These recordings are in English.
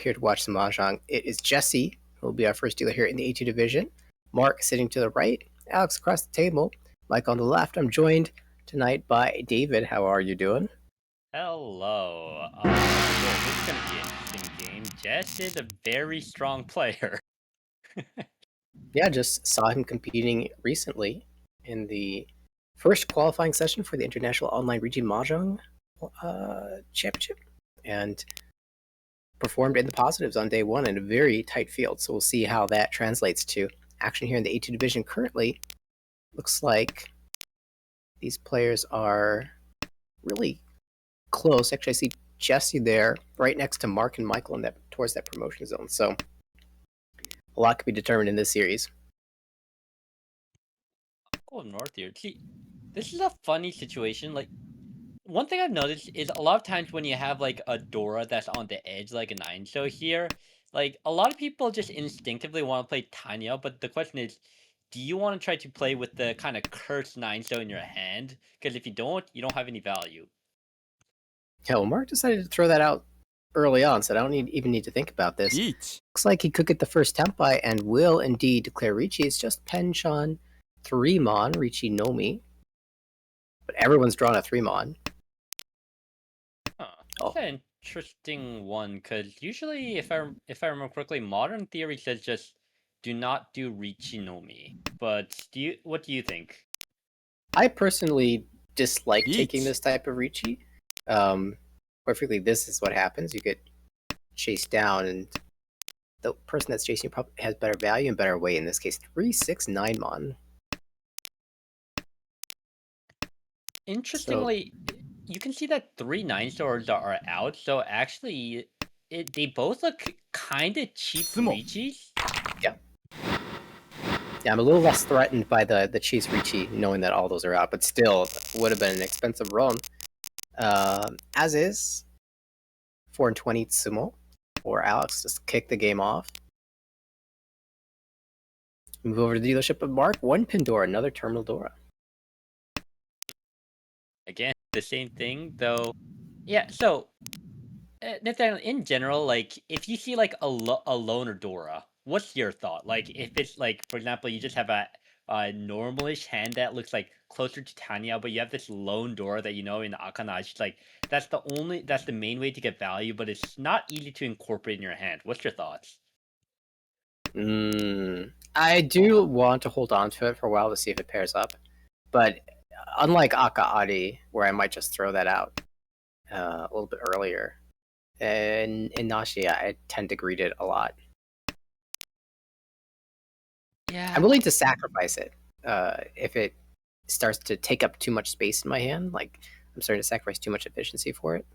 here to watch some mahjong. It is Jesse, who will be our first dealer here in the A2 division. Mark sitting to the right, Alex across the table, Mike on the left. I'm joined tonight by David. How are you doing? Hello. This is going to be an interesting game. Jess is a very strong player. Yeah, just saw him competing recently in the first qualifying session for the International Online Region Mahjong Championship, and performed in the positives on day one in a very tight field. So we'll see how that translates to action here in the A2 division. Currently, looks like these players are really close. Actually, I see Jesse there, right next to Mark and Michael in that towards that promotion zone. So a lot could be determined in this series. Go north here. See, this is a funny situation. Like, one thing I've noticed is a lot of times when you have like a Dora that's on the edge, like a nine show here, like a lot of people just instinctively want to play Tanya. But the question is, do you want to try to play with the kind of cursed nine show in your hand? Because if you don't have any value. Yeah, well, Mark decided to throw that out early on, so I don't even need to think about this. Each. Looks like he could get the first Tenpai and will indeed declare Ricci. It's just Penshan 3 Mon, Ricci Nomi. But everyone's drawn a 3 Mon. Huh. Oh. That's an interesting one, because usually, if I remember correctly, modern theory says just do not do Richinomi. But what do you think? I personally dislike taking Each. this type of Ricci. Quite frankly, this is what happens. You get chased down, and the person that's chasing you probably has better value and better weight. In this case, 369 Mon. Interestingly, you can see that 3 9 swords are out, so actually, they both look kind of cheap Sumo. Richis. Yeah, I'm a little less threatened by the Chase Ricci, knowing that all those are out, but still, would have been an expensive run. As is, 420 Sumo, or Alex just kick the game off. Move over to the dealership of Mark, 1 Pandora, another Terminal Dora. Again, the same thing, though. Yeah, so Nathaniel, in general, like if you see like a loner Dora, what's your thought? Like if it's like, for example, you just have a normalish hand that looks like closer to Tanya, but you have this lone Dora that you know in Akana. It's like that's the main way to get value, but it's not easy to incorporate in your hand. What's your thoughts? I do want to hold on to it for a while to see if it pairs up, but unlike Aka Adi, where I might just throw that out a little bit earlier, and in Nashi, I tend to greet it a lot. Yeah, I'm willing to sacrifice it if it starts to take up too much space in my hand. Like I'm starting to sacrifice too much efficiency for it.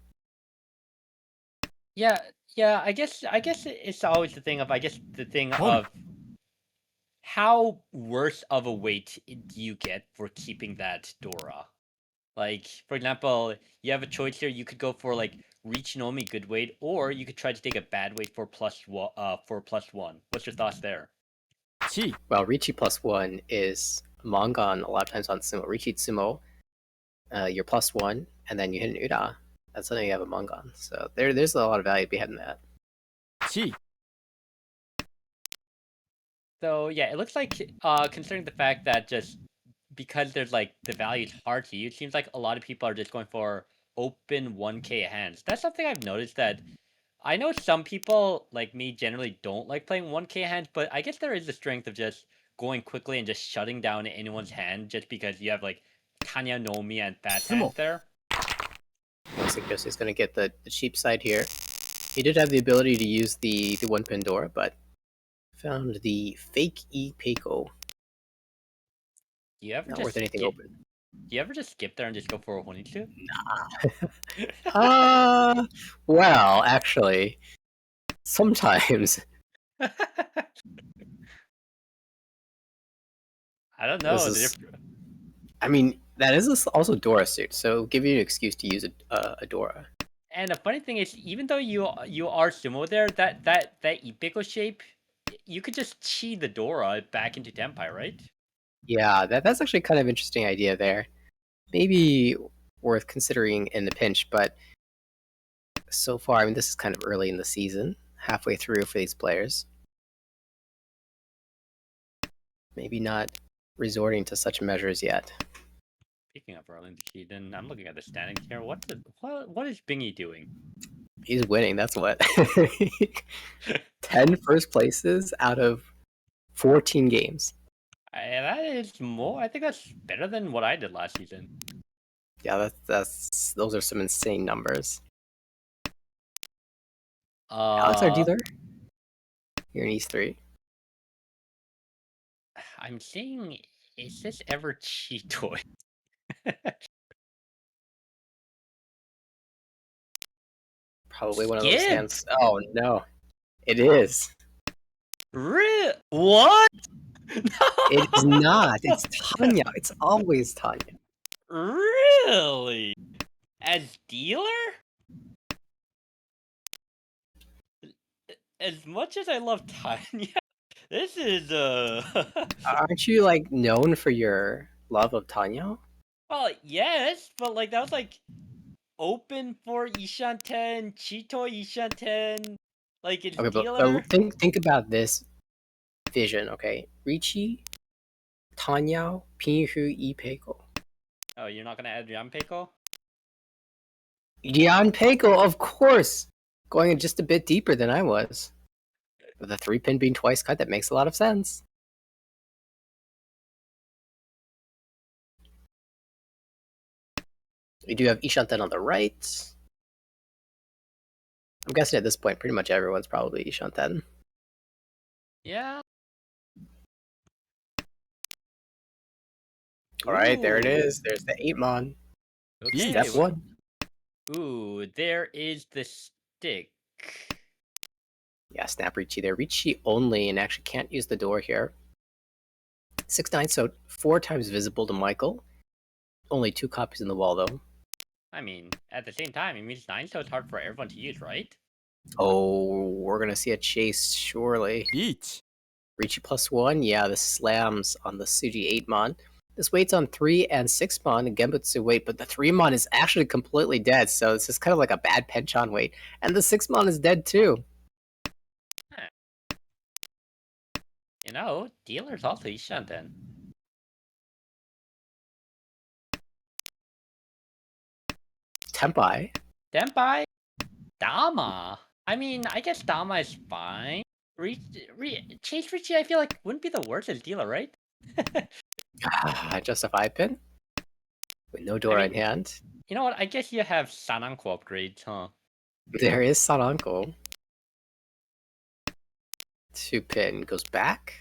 yeah, yeah. I guess it's always the thing of Home. how worse of a weight do you get for keeping that Dora? Like, for example, you have a choice here. You could go for like reach Nomi good weight, or you could try to take a bad weight for +1. What's your thoughts there? Chi. Well, Richi +1 is Mongon a lot of times on Sumo. Richi Tsumo, you're +1, and then you hit an Ura. That's something you have a Mongon. So there's a lot of value behind that. Chi. So yeah, it looks like considering the fact that just because there's like the value is hard to use, it seems like a lot of people are just going for open 1k hands. That's something I've noticed that I know some people like me generally don't like playing 1k hands, but I guess there is the strength of just going quickly and just shutting down anyone's hand just because you have like Tanya Nomi and fast hands Sumo. there. Looks like Josie's going to get the cheap side here. He did have the ability to use the 1 Pandora, but found the fake E Peiko. Do you ever Not just worth anything skip? open. Do you ever just skip there and just go for a Honitsu? Well, actually, sometimes. I don't This know. is. I mean, that is also Dora suit, so give you an excuse to use a Dora. And the funny thing is, even though you are sumo there, that Ipiko shape, you could just chi the Dora back into Tenpai, right? Yeah, that's actually kind of interesting idea there. Maybe worth considering in the pinch, but so far, I mean, this is kind of early in the season. halfway through for these players. Maybe not resorting to such measures yet. Speaking of early in the season, I'm looking at the standings here. What is Bingy doing? He's winning, that's what. 10 first places out of 14 games. That is more. I think that's better than what I did last season. Yeah, those are some insane numbers. Alex, our dealer here in East 3. I'm seeing, is this ever cheat toy? Probably one of those Skip? hands. Oh no, it is. What? It is not. It's Tanya. It's always Tanya. Really? As dealer? As much as I love Tanya, this is Aren't you like known for your love of Tanya? well, yes, but like that was like open for Ishanten, Chito Ishanten, like it's Okay, but dealer. think about this vision. Okay, Ricci, Tanya, Pinhu, Ipeiko. Oh, you're not gonna add Yanpeiko? Gian Peiko, of course, going just a bit deeper than I was. With the 3-pin being twice cut, that makes a lot of sense. We do have Ishanten on the right. I'm guessing at this point, pretty much everyone's probably Ishanten. Yeah. All right, there it Ooh. is. There's the 8-mon. Okay. Step 1. Ooh, there is the stick. Yeah, snap Ricci there. Ricci only, and actually can't use the door here. 6-9, so 4 times visible to Michael. Only 2 copies in the wall, though. I mean, at the same time, it means 9, so it's hard for everyone to use, right? Oh, we're going to see a chase, surely. Each. Ricci +1, yeah, this slams on the Suji 8-mon. This waits on 3 and 6-mon, and Genbutsu wait, but the 3-mon is actually completely dead, so this is kind of like a bad Penchon wait. And the 6-mon is dead too. You know, dealer's also Ishanten. Tenpai. Tenpai? Dama. I mean, I guess Dama is fine. Chase Richie, I feel like, wouldn't be the worst as dealer, right? Just a 5-pin? With no door in hand. You know what? I guess you have Sananko upgrades, huh? There is Sananko. 2-pin goes back.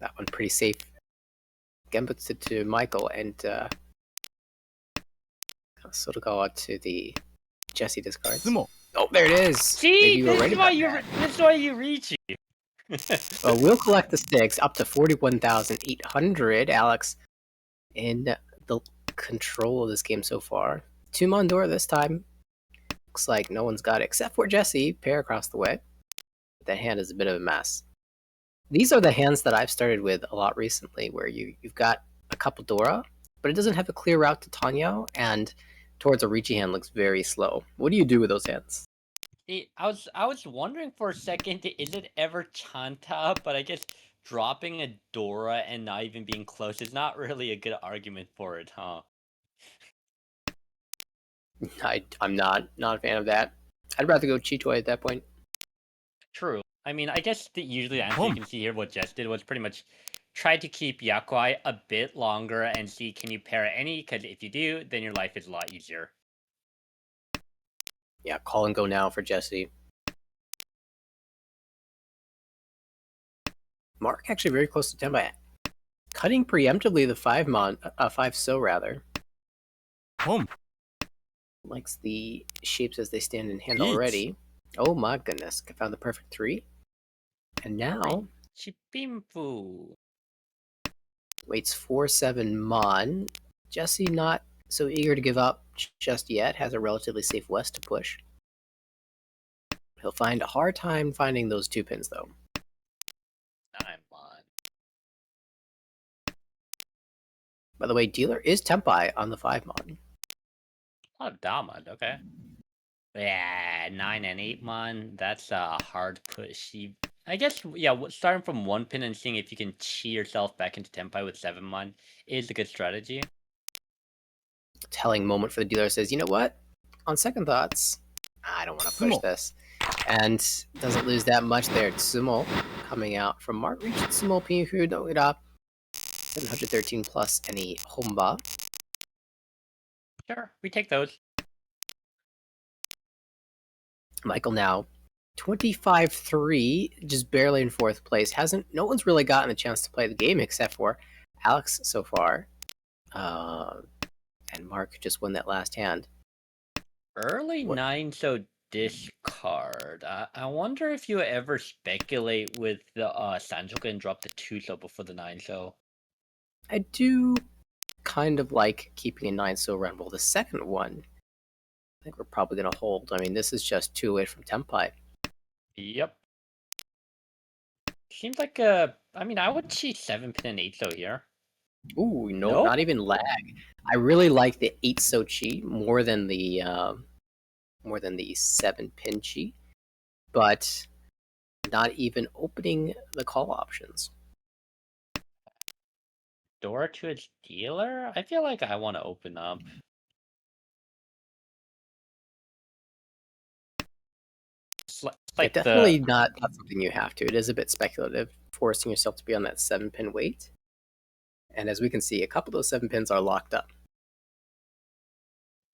That one pretty safe. Genbutsu to Michael, and Sotogawa to the Jesse discards. Oh, there it is! See, this is why you reach you. Well, we'll collect the sticks up to 41,800. Alex in the control of this game so far. 2 Mondor this time. Looks like no one's got it except for Jesse. Pair across the way. That hand is a bit of a mess. These are the hands that I've started with a lot recently, where you've got a couple Dora, but it doesn't have a clear route to Tanyo, and towards a Ricci hand looks very slow. What do you do with those hands? See, I was wondering for a second, is it ever Chanta? But I guess dropping a Dora and not even being close is not really a good argument for it, huh? I'm not a fan of that. I'd rather go Chitoy at that point. True. I mean, I guess usually the answer you can see here, what Jess did was pretty much try to keep Yakuai a bit longer and see can you pair any, because if you do, then your life is a lot easier. Yeah, call and go now for Jesse. Mark actually very close to Tenpai. Cutting preemptively the 5 so rather. Likes the shapes as they stand in hand already. Oh my goodness, I found the perfect 3. And now Chipimfu waits 4-7 Mon. Jesse not so eager to give up just yet, has a relatively safe west to push. He'll find a hard time finding those 2 pins though. 9 Mon. By the way, dealer is Tenpai on the 5 Mon. Oh, Damad, okay. Yeah, 9 and 8 mon. That's a hard push. I guess, yeah, starting from 1 pin and seeing if you can chi yourself back into Tenpai with 7 mon is a good strategy. Telling moment for the dealer says, you know what? On second thoughts, I don't want to push Sumo. this. And doesn't lose that much there. Tsumo coming out from Mark Reach. Tsumo Pinhu no Ira. 713 plus any Homba. Sure, we take those. Michael now 25-3, just barely in fourth place. No one's really gotten a chance to play the game except for Alex so far. And Mark just won that last hand. Early What? 9, so discard. I wonder if you ever speculate with the Sanjoka and drop the 2 so before the 9 so. I do kind of like keeping a 9 so around. Well, the second one, I think we're probably going to hold. I mean, this is just 2 away from Tenpai. Yep. Seems like I mean, I would see 7 pin and 8 so here. Ooh, nope, Nope. not even lag. I really like the 8 so chi more than the 7 pin chi, but not even opening the call options. Door to its dealer? I feel like I want to open up. It's Yeah, like definitely the not something you have to. It is a bit speculative, forcing yourself to be on that 7 pin wait. And as we can see, a couple of those 7 pins are locked up.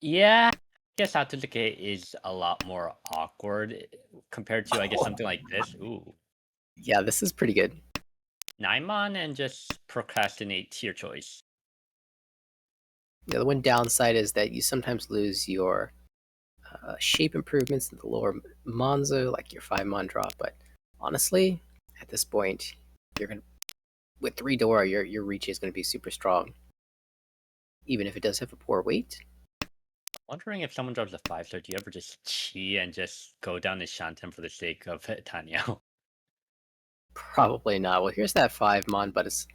yeah. I guess Atsuzuke is a lot more awkward compared to I guess something like this. Ooh. Yeah, this is pretty good. 9 mon and just procrastinate to your choice. Yeah, the one downside is that you sometimes lose your shape improvements in the lower Monzo, like your 5 mon drop. But honestly, at this point, you're gonna with 3 Dora, your reach is gonna be super strong, even if it does have a poor weight. Wondering if someone drops a 5-star, do you ever just chi and just go down to Shanten for the sake of Tanyo? Probably not. Well, here's that 5 mon, but it's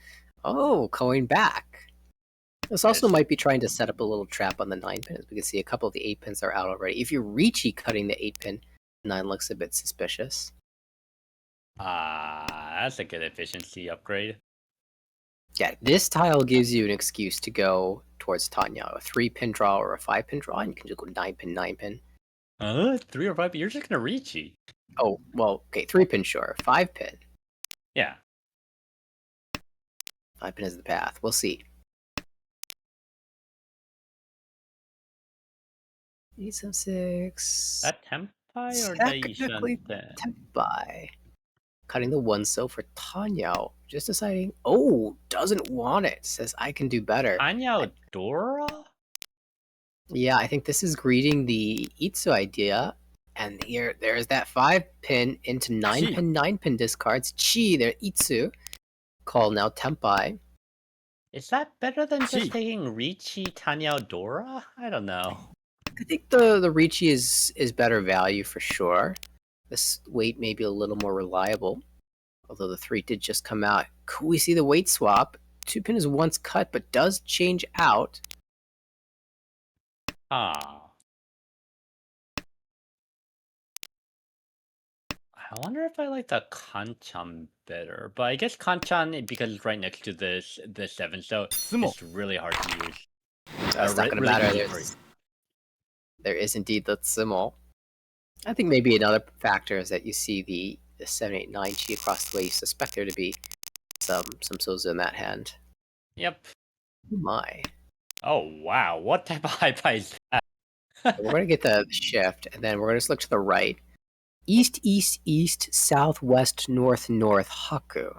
going back. This also This might be trying to set up a little trap on the 9 pin. As we can see, a couple of the 8 pins are out already. If you're Reachy cutting the 8 pin, 9 looks a bit suspicious. that's a good efficiency upgrade. Yeah, this tile gives you an excuse to go towards Tanya. A 3 pin draw or a 5 pin draw, and you can just go 9 pin, 9 pin. 3 or 5, you're just gonna Reachy. Oh, well, okay, 3 pin sure. 5 pin. Yeah. 5 pin is the path. We'll see. 876. That Tenpai or Technically Daishanten? Tenpai. Cutting the 1 so for Tanya. Just deciding, oh, doesn't want it. Says I can do better. Tanyo Dora? Yeah, I think this is greeting the Itsu idea. And there's that 5 pin into 9 Chi. pin, 9 pin discards. Chi, there, Itsu. Call now Tenpai. Is that better than Chi. just taking Richi Tanyo Dora? I don't know. I think the Ricci is better value for sure. This weight may be a little more reliable. Although the 3 did just come out. Could we see the weight swap? 2 pin is once cut, but does change out. Ah. I wonder if I like the Kanchan better, but I guess Kanchan because it's right next to the 7, so Sumo. it's really hard to use. That's not going to Really matter. easy for you. There is indeed the Simmel. I think maybe another factor is that you see the 789 chi across the way. You suspect there to be some Sozo in that hand. Yep. Oh my. Oh wow, what type of hype is that? We're going to get the shift, and then we're going to look to the right. East, east, east, southwest, north, north, Haku.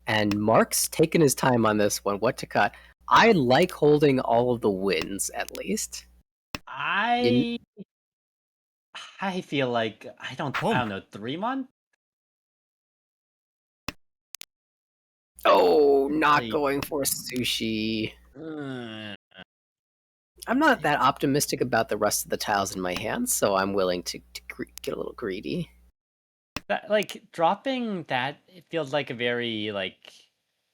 And Mark's taken his time on this one. What to cut? I like holding all of the wins, at least. I feel like I don't Home. know, 3 mon? Oh, not Like, going for sushi. mm, I'm not that optimistic about the rest of the tiles in my hand, so I'm willing to get a little greedy. that like dropping that it feels like a very like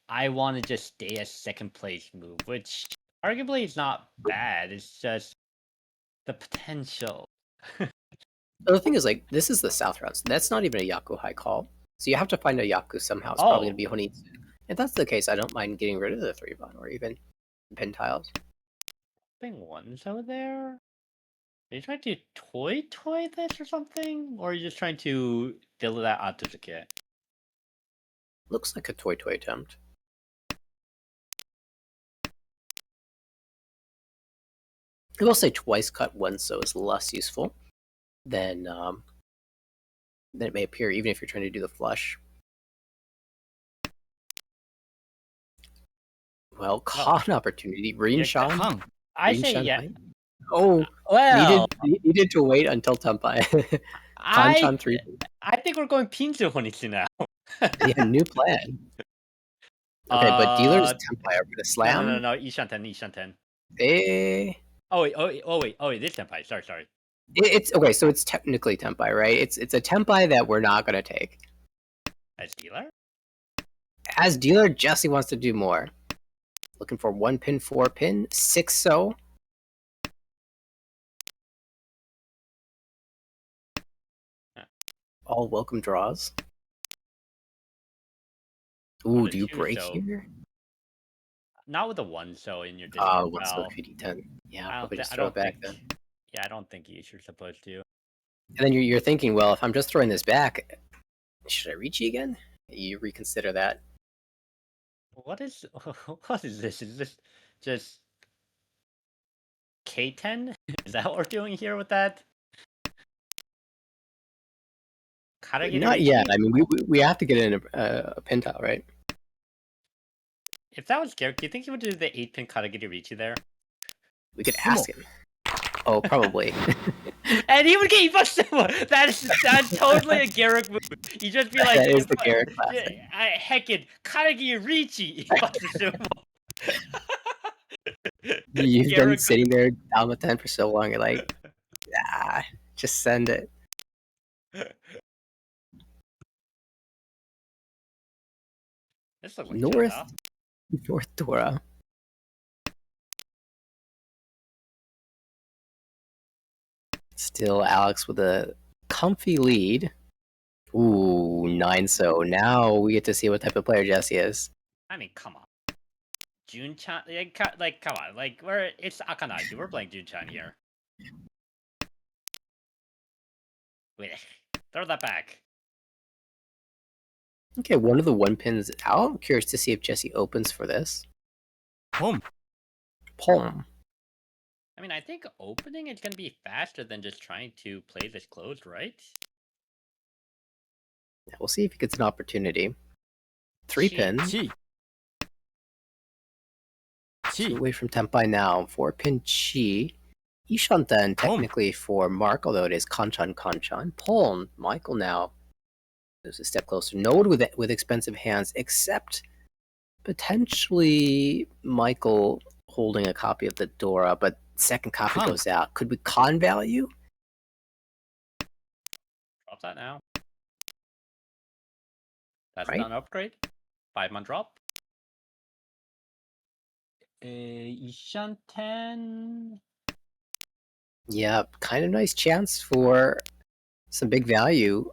I want to just stay at second place move, which arguably is not bad. It's just The potential. But the thing is, like, this is the South round, so that's not even a Yaku high call. So you have to find a Yaku somehow. It's probably going to be Honitsu. If that's the case, I don't mind getting rid of the 3-1 or even pin tiles. Thing one's out there. Are you trying to toy this or something? Or are you just trying to fill that out to the kit? Looks like a toy attempt. I will say twice cut one so is less useful than it may appear, even if you're trying to do the flush. Well, con opportunity. Rinshan. I say yeah. Oh, well, needed to wait until Tenpai. Kanchan 3. I think we're going Pinzu Honitsu now. Yeah, new plan. Okay, but dealer's Tenpai are gonna slam. No, Ishanten. Eh. Oh wait, this Tenpai. Sorry. It's okay, so it's technically Tenpai, right? It's a Tenpai that we're not gonna take. As dealer? As dealer, Jesse wants to do more. Looking for 1 pin, 4 pin, 6 so. All welcome draws. Ooh, do you break here? Not with a 1 so in your discard. Oh, 1 so PD10. Yeah, probably just throw it back then. Yeah, I don't think you're supposed to. And then you're thinking, well, if I'm just throwing this back, should I reach you again? You reconsider that. What is this? Is this just K10? Is that what we're doing here with that? Not yet. I mean, we have to get in a pin tile, right? If that was Garrett, do you think he would do the 8-pin Karagiri Richi there? We could ask him. Oh, probably. And he would get Ibushima! That's totally a Garrett move. You just be like, that is the Garrett classic. Heckin' Karagiri Richi Ibushima. You've been sitting there down the 10 for so long, you're like, just send it. This looks like North Dora. Still Alex with a comfy lead. Ooh, 9 so. Now we get to see what type of player Jesse is. I mean, come on. Jun-chan, like, come on. Like, it's Akanaji. We're playing Jun-chan here. Wait, throw that back. Okay, one of the 1 pins out. I'm curious to see if Jesse opens for this. Palm. I mean, I think opening is going to be faster than just trying to play this closed, right? Yeah, we'll see if he gets an opportunity. 3 pins. Chi. Away from Tenpai now. 4 pin Chi. Ishanten technically for Mark, although it is Kanchan. Poln. Michael now. There's a step closer. Node with expensive hands, except potentially Michael holding a copy of the Dora, but second copy goes out. Could we con value? Drop that now. That's not an upgrade. 5-man drop. Ishanten. Yeah, kind of nice chance for some big value.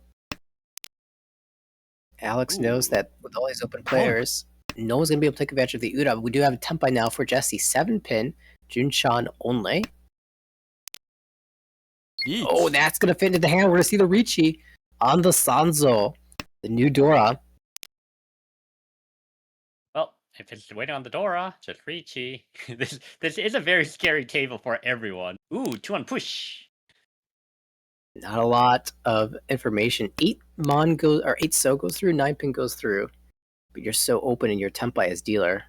Alex knows that with all these open players, no one's going to be able to take advantage of the Ura. We do have a Tenpai now for Jesse. 7 pin. Jun-chan only. Oh, that's going to fit into the hand. We're going to see the Richi on the Sanzo. The new Dora. Well, if it's waiting on the Dora, just Richi. This is a very scary table for everyone. Ooh, 2-on push. Not a lot of information. 8 Mon goes, or 8 So goes through, 9 pin goes through. But you're so open in your Tenpai as dealer.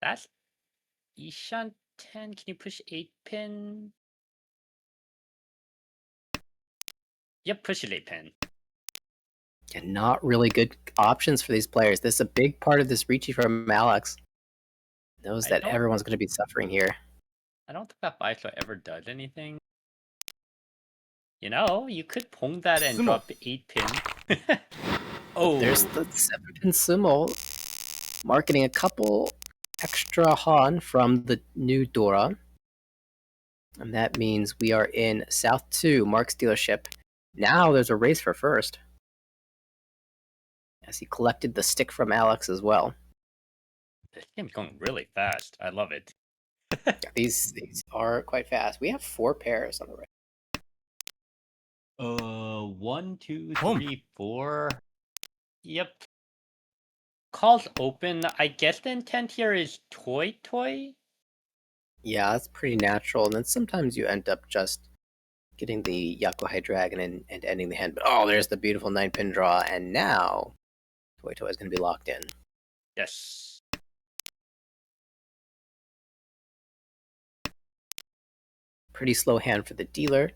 That's Ishanten. Can you push 8 pin? Yep, push it 8 pin. Yeah, not really good options for these players. This is a big part of this Richi from Alex. Knows that everyone's going to be suffering here. I don't think that Baisho ever does anything. You know, you could pong that and drop 8 pin. Oh, there's the 7 pin sumo. Marketing a couple extra Han from the new Dora. And that means we are in South 2, Mark's dealership. Now there's a race for first. As he collected the stick from Alex as well. This game's going really fast. I love it. These are quite fast. We have 4 pairs on the right. 1, 2, Boom. 3, 4. Yep. Calls open. I guess the intent here is toy. Yeah, that's pretty natural. And then sometimes you end up just getting the Yakuhai Dragon and ending the hand. But oh, there's the beautiful 9-pin draw. And now Toy is going to be locked in. Yes. Pretty slow hand for the dealer.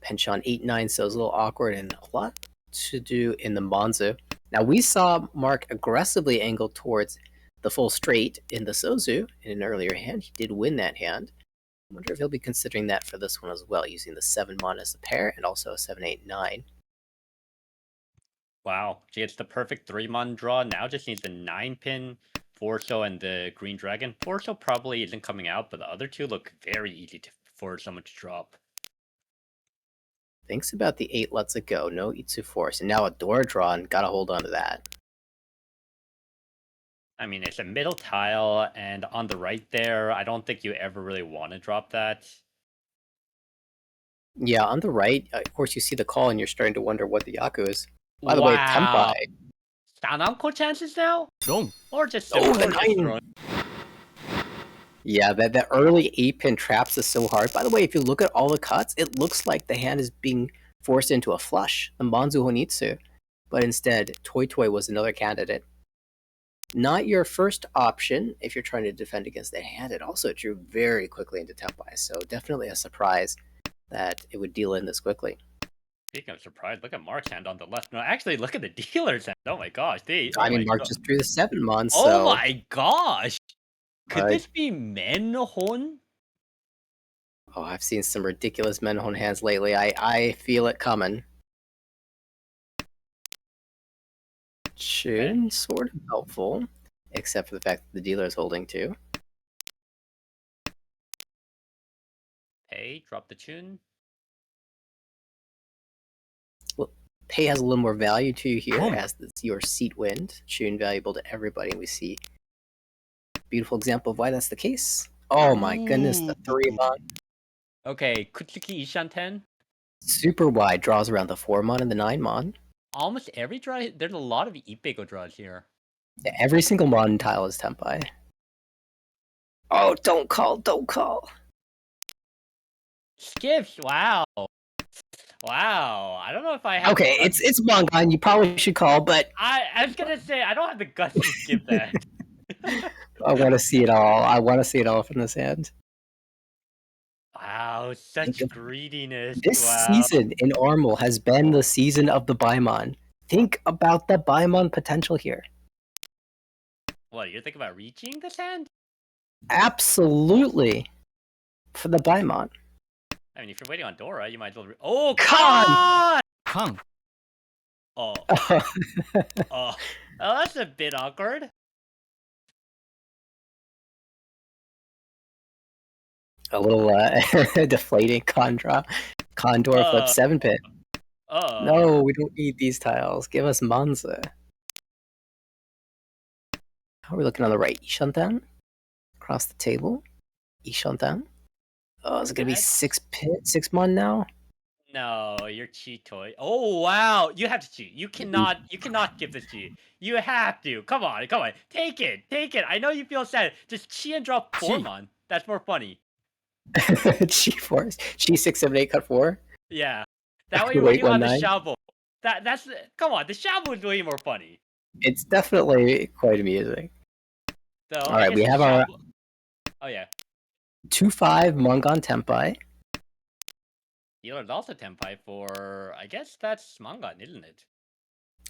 Penchant 8-9, so it's a little awkward and a lot to do in the Monzu. Now we saw Mark aggressively angle towards the full straight in the Sozu in an earlier hand. He did win that hand. I wonder if he'll be considering that for this one as well, using the 7-mon as the pair and also a 7-8-9. Wow. She gets the perfect 3-mon draw. Now just needs the 9-pin, Forso, and the Green Dragon. Forso probably isn't coming out, but the other two look very easy for someone to drop. Thinks about the 8 lets it go. No Itsu Force. And now a door draw, and gotta hold on to that. I mean, it's a middle tile, and on the right there, I don't think you ever really want to drop that. Yeah, on the right, of course, you see the call, and you're starting to wonder what the Yaku is. By the way, Tenpai. Sanamko chances now? Wrong. Or just Oh, the or just 9. throwing. Yeah, that early 8-pin traps is so hard. By the way, if you look at all the cuts, it looks like the hand is being forced into a flush, the Manzu Honitsu. But instead, Toy was another candidate. Not your first option if you're trying to defend against that hand. It also drew very quickly into Tenpai, so definitely a surprise that it would deal in this quickly. Speaking of surprise, look at Mark's hand on the left. No, actually, look at the dealer's hand. Oh my gosh. Mark just drew the 7-mon, so... Oh my gosh! Could this be Menhon? Oh, I've seen some ridiculous Menhon hands lately. I feel it coming. Chun, sort of helpful, except for the fact that the dealer is holding 2. Hey, drop the Chun. Well, Pay has a little more value to you here, as it's your seat wind. Chun valuable to everybody. We see beautiful example of why that's the case. Oh my goodness, the 3-mon. Okay, Kutsuki Ishanten. Super wide draws around the 4-mon and the 9-mon. Almost every draw, there's a lot of Ipego draws here. Yeah, every single mon tile is Tenpai. Oh, don't call. Skips, wow. Wow, I don't know if I have... Okay, it's Mongon, you probably should call, but... I was gonna say, I don't have the guts to skip that. I want to see it all. I want to see it all from this hand. Wow, such greediness. This season in Ormel has been the season of the Baimon. Think about the Baimon potential here. What, you're thinking about reaching this hand? Absolutely. For the Baimon. I mean, if you're waiting on Dora, you might as well... Oh, Con! Kang. Oh. Oh, that's a bit awkward. A little deflating Condor flip 7-pit. No, we don't need these tiles. Give us Manza. How are we looking on the right? Ishantan? Across the table? Ishantan? Oh, is it gonna be 6-mon now? No, you're cheat toy. Oh wow, you have to cheat. You cannot give this to you. You have to. Come on. Take it. I know you feel sad. Just chi and drop 4-mon. That's more funny. Chi Force. Chi 6, 7, 8, cut 4? Yeah. That way when you have the Shabu. That's come on, the Shabu is way more funny. It's definitely quite amusing. So alright, we have our... Oh yeah. 2-5 Mongon Tenpai. Dealer's also Tenpai for... I guess that's Mongon, isn't it?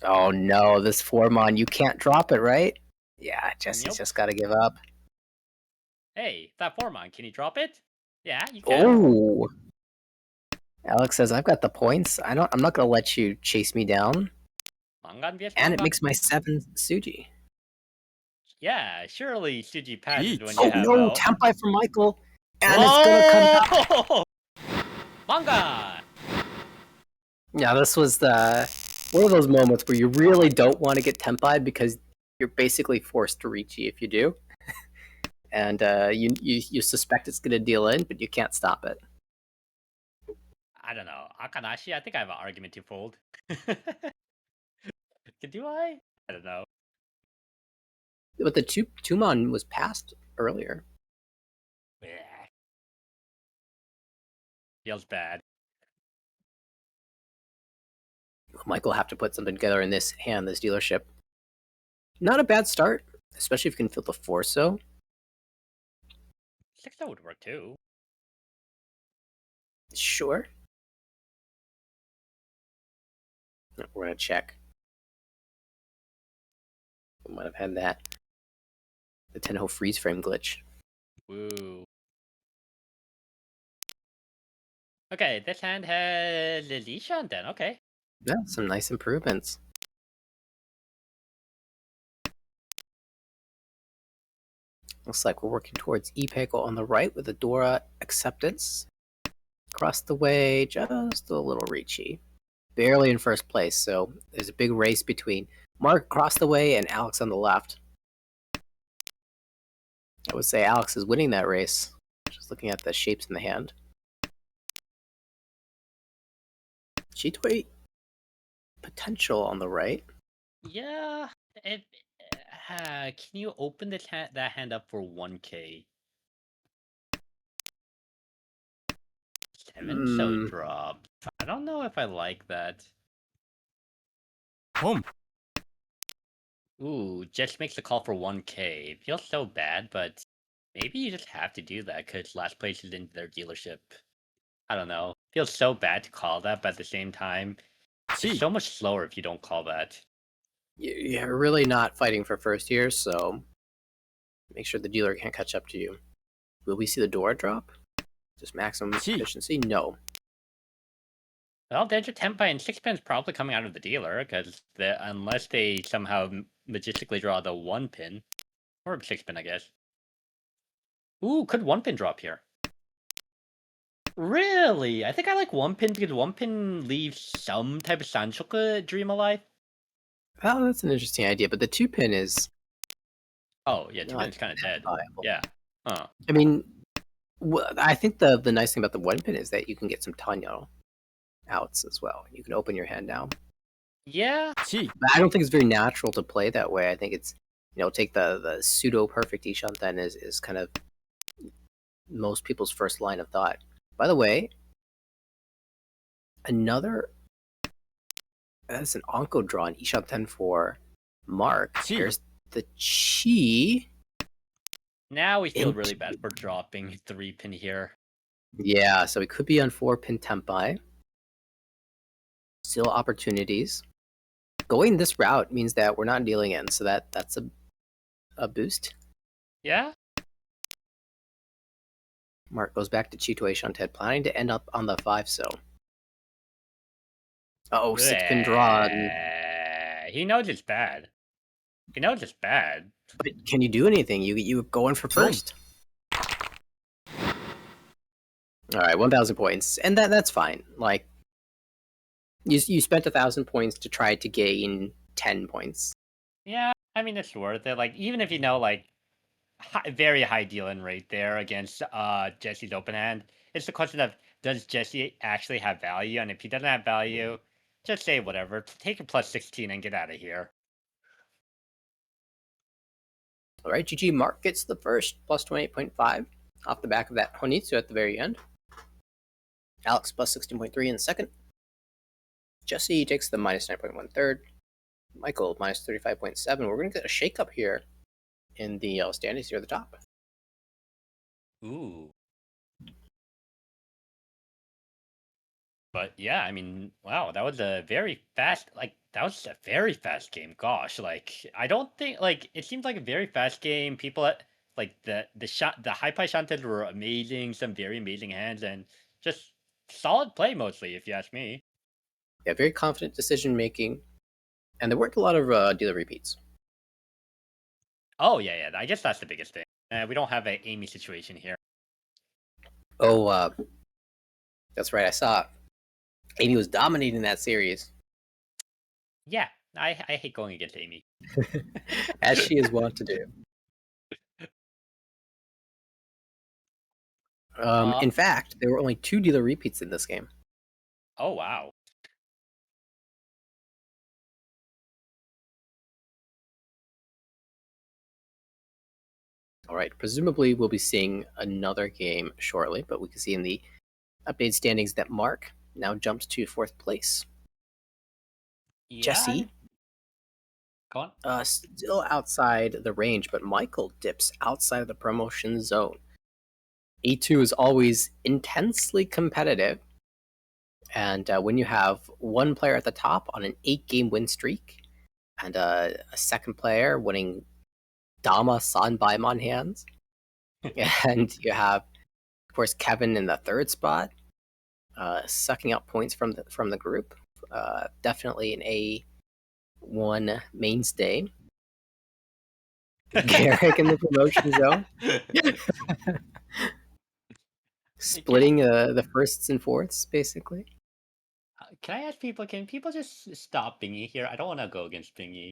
Oh no, this 4-mon, you can't drop it, right? Yeah, Jesse's just gotta give up. Hey, that 4-mon, can you drop it? Yeah, you can. Oh! Alex says, I've got the points. I'm not gonna let you chase me down. And it makes my 7 Suji. Yeah, surely Suji passes when you Oh have... no, Tenpai for Michael! And it's gonna come out. Oh! Manga! Yeah, this was one of those moments where you really don't want to get Tenpai because you're basically forced to Riichi if you do. And you suspect it's gonna deal in, but you can't stop it. I don't know. Akanashi, I think I have an argument to fold. Do I? I don't know. But the Tumon was passed earlier. Bleh. Feels bad. Michael will have to put something together in this hand, this dealership. Not a bad start, especially if you can feel the force, though. 6 would work too. Sure. We're gonna check. We might have had that. The Tenho freeze frame glitch. Woo. Okay, this hand has Lishan then, okay. Yeah, some nice improvements. Looks like we're working towards Ipeko on the right with the Dora acceptance. Across the way, just a little reachy. Barely in first place, so there's a big race between Mark across the way and Alex on the left. I would say Alex is winning that race, just looking at the shapes in the hand. Chitoi potential on the right. Yeah. If, can you open this that hand up for 1k? 7 show drop. I don't know if I like that. Home. Ooh, just makes the call for 1k. It feels so bad, but maybe you just have to do that because last place is in their dealership. I don't know. Feels so bad to call that, but at the same time, it's Chi. so much slower if you don't call that. You're really not fighting for first year, so make sure the dealer can't catch up to you. Will we see the door drop? Just maximum efficiency? No. Well, there's a Tenpai and 6-pin's probably coming out of the dealer, because unless they somehow magistically draw the 1-pin, or 6-pin, I guess. Ooh, could 1-pin drop here? Really? I think I like 1-pin because 1-pin leaves some type of Sanshoku dream alive. Oh, that's an interesting idea, but the 2-pin is... Oh, yeah, 2-pin is kind of dead. Viable. Yeah. Huh. I mean, I think the nice thing about the 1-pin is that you can get some Tanyo outs as well. You can open your hand now. Yeah. Chi. But I don't think it's very natural to play that way. I think it's, take the pseudo-perfect Ishanten is kind of most people's first line of thought. By the way, that's an Onko draw in Ishanten for Mark. Chi. There's the Chi. Now we feel really bad for dropping 3-pin here. Yeah, so it could be on 4-pin Tenpai. Still opportunities. Going this route means that we're not dealing in, so that's a boost. Yeah? Mark goes back to Chitoi Shanted, planning to end up on the 5 so. Oh, 6-pin draw. He knows it's bad. He knows it's bad. But can you do anything? You go in for first. All right, 1,000 points, and that's fine. Like, you spent 1,000 points to try to gain 10 points. Yeah, I mean it's worth it. Like even if you know like very high deal-in rate there against Jesse's open hand, it's the question of does Jesse actually have value, and if he doesn't have value, just say whatever, take a plus 16 and get out of here. All right, GG. Mark gets the first plus 28.5 off the back of that Honitsu at the very end. Alex plus 16.3 in the second. Jesse takes the minus 9.1 third. Michael minus 35.7. We're going to get a shakeup here in the standings near the top. Ooh. But yeah, I mean, wow, that was a very fast, that was a very fast game. Gosh, I don't think, it seems like a very fast game. People at, the high pie shanted were amazing, some very amazing hands, and just solid play mostly, if you ask me. Yeah, very confident decision making, and there weren't a lot of dealer repeats. Oh, yeah, I guess that's the biggest thing. We don't have a Amy situation here. Oh, that's right. I saw Amy was dominating that series, Yeah, I hate going against Amy. as she is wont to do. Uh, In fact, there were only 2 dealer repeats in this game. oh wow. All right, presumably we'll be seeing another game shortly, but we can see in the updated standings that Mark now jumps to 4th place. Yeah, Jesse, go on. still outside the range, but Michael dips outside of the promotion zone. A2 is always intensely competitive, and when you have one player at the top on an 8-game win streak, and a second player winning Dama Sanbaimon hands, and you have, of course, Kevin in the 3rd spot, sucking up points from the group. Definitely an A1 mainstay. Garrick in the promotion zone, splitting the firsts and fourths, basically. Can I ask people? Can people just stop Bingy here? I don't want to go against Bingy.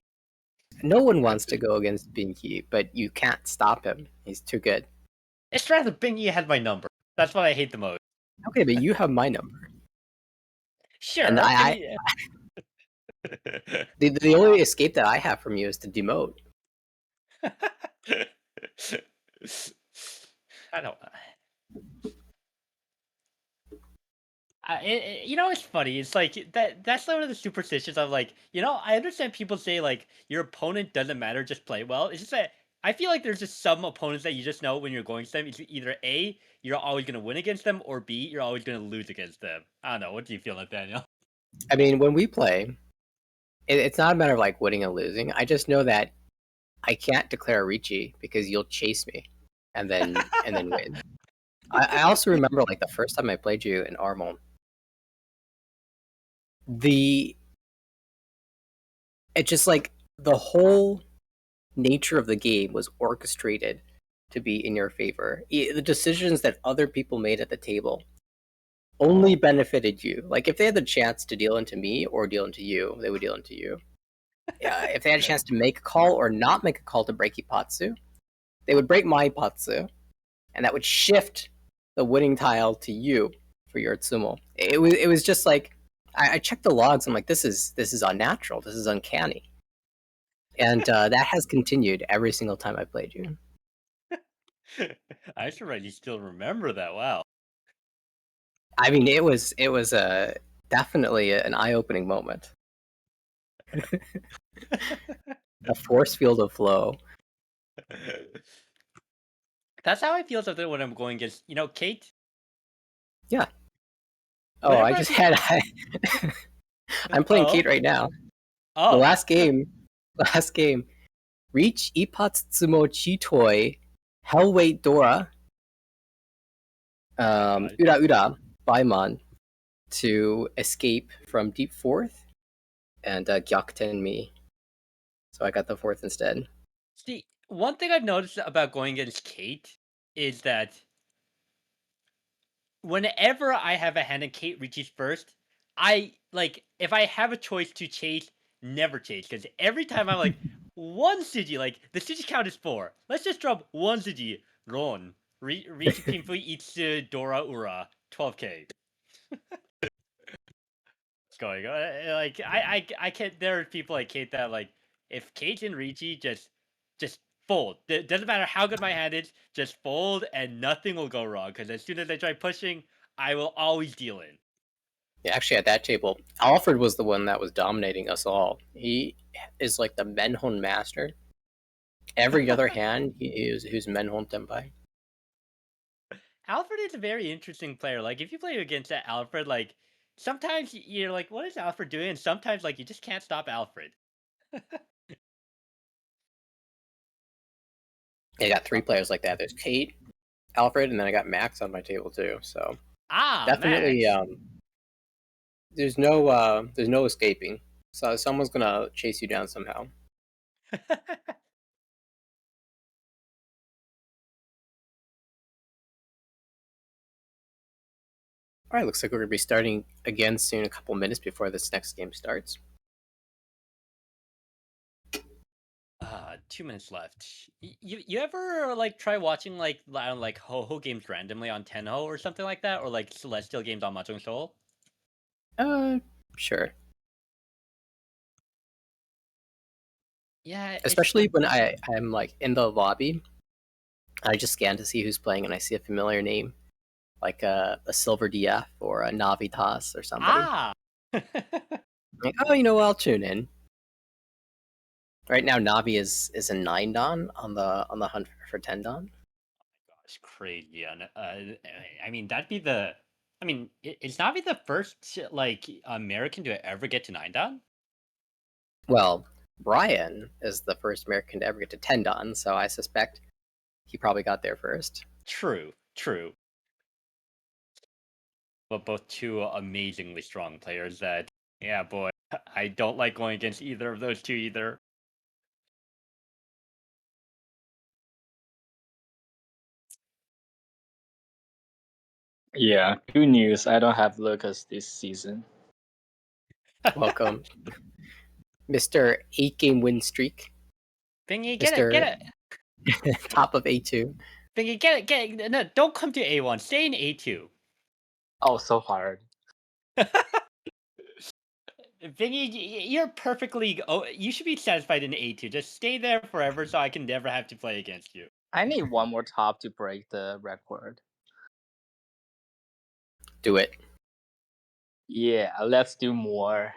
No one wants to go against Binky, but you can't stop him. He's too good. It's rather Bingy had my number. That's what I hate the most. Okay, but you have my number, and Sure, Bingy. the only escape that I have from you is to demote. I don't. It's funny. It's like that. That's one of the superstitions of like, I understand people say like your opponent doesn't matter, just play well. It's just that I feel like there's just some opponents that you just know when you're going to them. It's either A, you're always gonna win against them, or B, you're always gonna lose against them. I don't know. What do you feel like, Daniel? I mean, when we play, it's not a matter of like winning or losing. I just know that I can't declare Ricci because you'll chase me, and then win. I also remember like the first time I played you in Armon. It just like the whole nature of the game was orchestrated to be in your favor. The decisions that other people made at the table only benefited you. Like if they had the chance to deal into me or deal into you, they would deal into you. If they had a chance to make a call or not make a call to break Ipatsu, they would break my Ipatsu, and that would shift the winning tile to you for your Tsumo. It was just like I checked the logs. I'm like, this is unnatural. This is uncanny, and that has continued every single time I played you. I should already still remember that. Wow. I mean, it was definitely an eye opening moment. A force field of flow. That's how I feel something when I'm going against, Kate. Yeah. Oh, Whenever I I just play. had. I'm playing Oh, Kate right now. The oh, last game. Reach Ipatsumo Chitoi, Hellweight Dora, my God. Ura Ura, Baimon, to escape from Deep Fourth, and Gyakuten me. So I got the fourth instead. See, one thing I've noticed about going against Kate is that whenever I have a hand and Kate reaches first, I like if I have a choice to chase, never chase because every time I'm like one Suji, like the Suji count is 4. Let's just drop one Suji. Ron, reach Pinfui Itsu Dora Ura 12k. It's going like I can't. There are people like Kate that like if Kate and Ricci just fold. It doesn't matter how good my hand is, just fold and nothing will go wrong. Because as soon as I try pushing, I will always deal in. Yeah, actually, at that table, Alfred was the one that was dominating us all. He is like the Menhon master. Every other hand, who's Menhon Tenpai. Alfred is a very interesting player. Like if you play against that Alfred, like sometimes you're like, what is Alfred doing? And sometimes like you just can't stop Alfred. I got 3 players like that. There's Kate, Alfred, and then I got Max on my table too. So Ah, definitely, Max. there's no escaping. So someone's gonna chase you down somehow. All right, looks like we're going to be starting again soon, a couple minutes before this next game starts. 2 minutes left. You ever like try watching like I don't know, like ho games randomly on Tenho or something like that, or like Celestial games on Mahjong Soul? Sure. Yeah, it's Especially when I'm like in the lobby, I just scan to see who's playing, and I see a familiar name, like a Silver DF or a Navitas or somebody. ah. Like, oh, you know what? I'll tune in. Right now, Navi is a 9 Dan on the hunt for 10 Dan. Gosh, crazy. And I mean, that'd be the. I mean, is Navi the first like American to ever get to 9 Dan? Well, Brian is the first American to ever get to 10 Dan, so I suspect he probably got there first. True, true. But both two amazingly strong players that, yeah, boy, I don't like going against either of those two either. Yeah, good news. I don't have Lucas this season. Welcome, Mr. 8-game win streak. Bingy, Mr. get it. Top of A2. Bingy, get it. No, don't come to A1. Stay in A2. Oh, so hard. Bingy, you're perfectly. Oh, you should be satisfied in A2. Just stay there forever, so I can never have to play against you. I need one more top to break the record. Do it. Yeah, let's do more.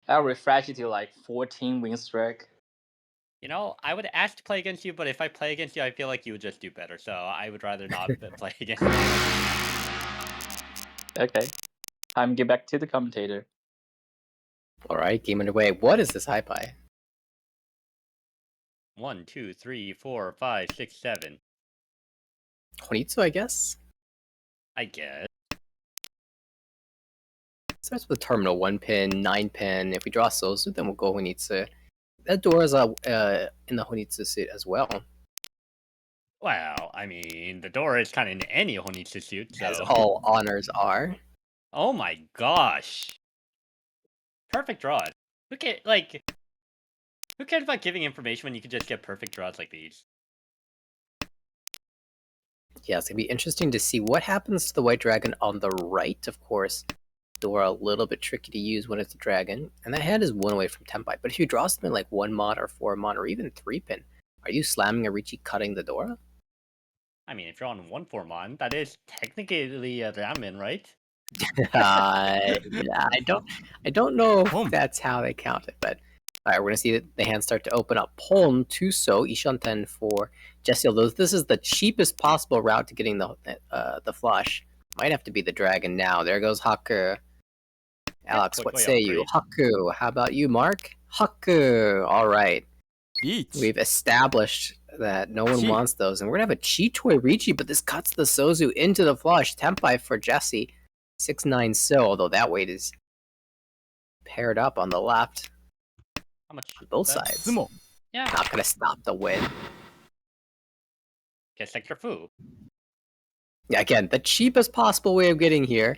I'll refresh it to like 14 win streak. You know, I would ask to play against you, but if I play against you, I feel like you would just do better. So I would rather not play against you. Okay, time to get back to the commentator. All right, game underway. What is this high pie? 1, 2, 3, 4, 5, 6, 7. Honitsu, I guess. I guess. Starts with a terminal 1 pin, 9 pin. If we draw Sozu, then we'll go Honitsu. That door is in the Honitsu suit as well. Well, I mean, the door is kind of in any Honitsu suit, so. As all honors are. Oh my gosh. Perfect draw. Who cares about giving information when you can just get perfect draws like these? Yeah, it's going to be interesting to see what happens to the white dragon on the right. Of course, door a little bit tricky to use when it's a dragon. And that hand is one away from Tenpai. But if you draw something like 1 mon or 4 mon or even 3 pin, are you slamming a Richi cutting the Dora? I mean, if you're on 1-4 mon, that is technically a ramen, right? Yeah, I don't know if that's how they count it, but all right, we're gonna see the hands start to open up. Pon, Tuso, Ishanten for Jesse. Although this is the cheapest possible route to getting the flush, might have to be the dragon now. There goes Haku. Alex, what quickly say you? upgrade. Haku. How about you, Mark? Haku. All right. Each. We've established that no one Chi. wants those, and we're gonna have a Chitoi Richi, but this cuts the Sozu into the flush. Tenpai for Jesse. 6-9 so, although that weight is paired up on the left How much? on both that? sides. Sumo. Yeah. Not gonna stop the win. Get sector fu. Yeah, again, the cheapest possible way of getting here.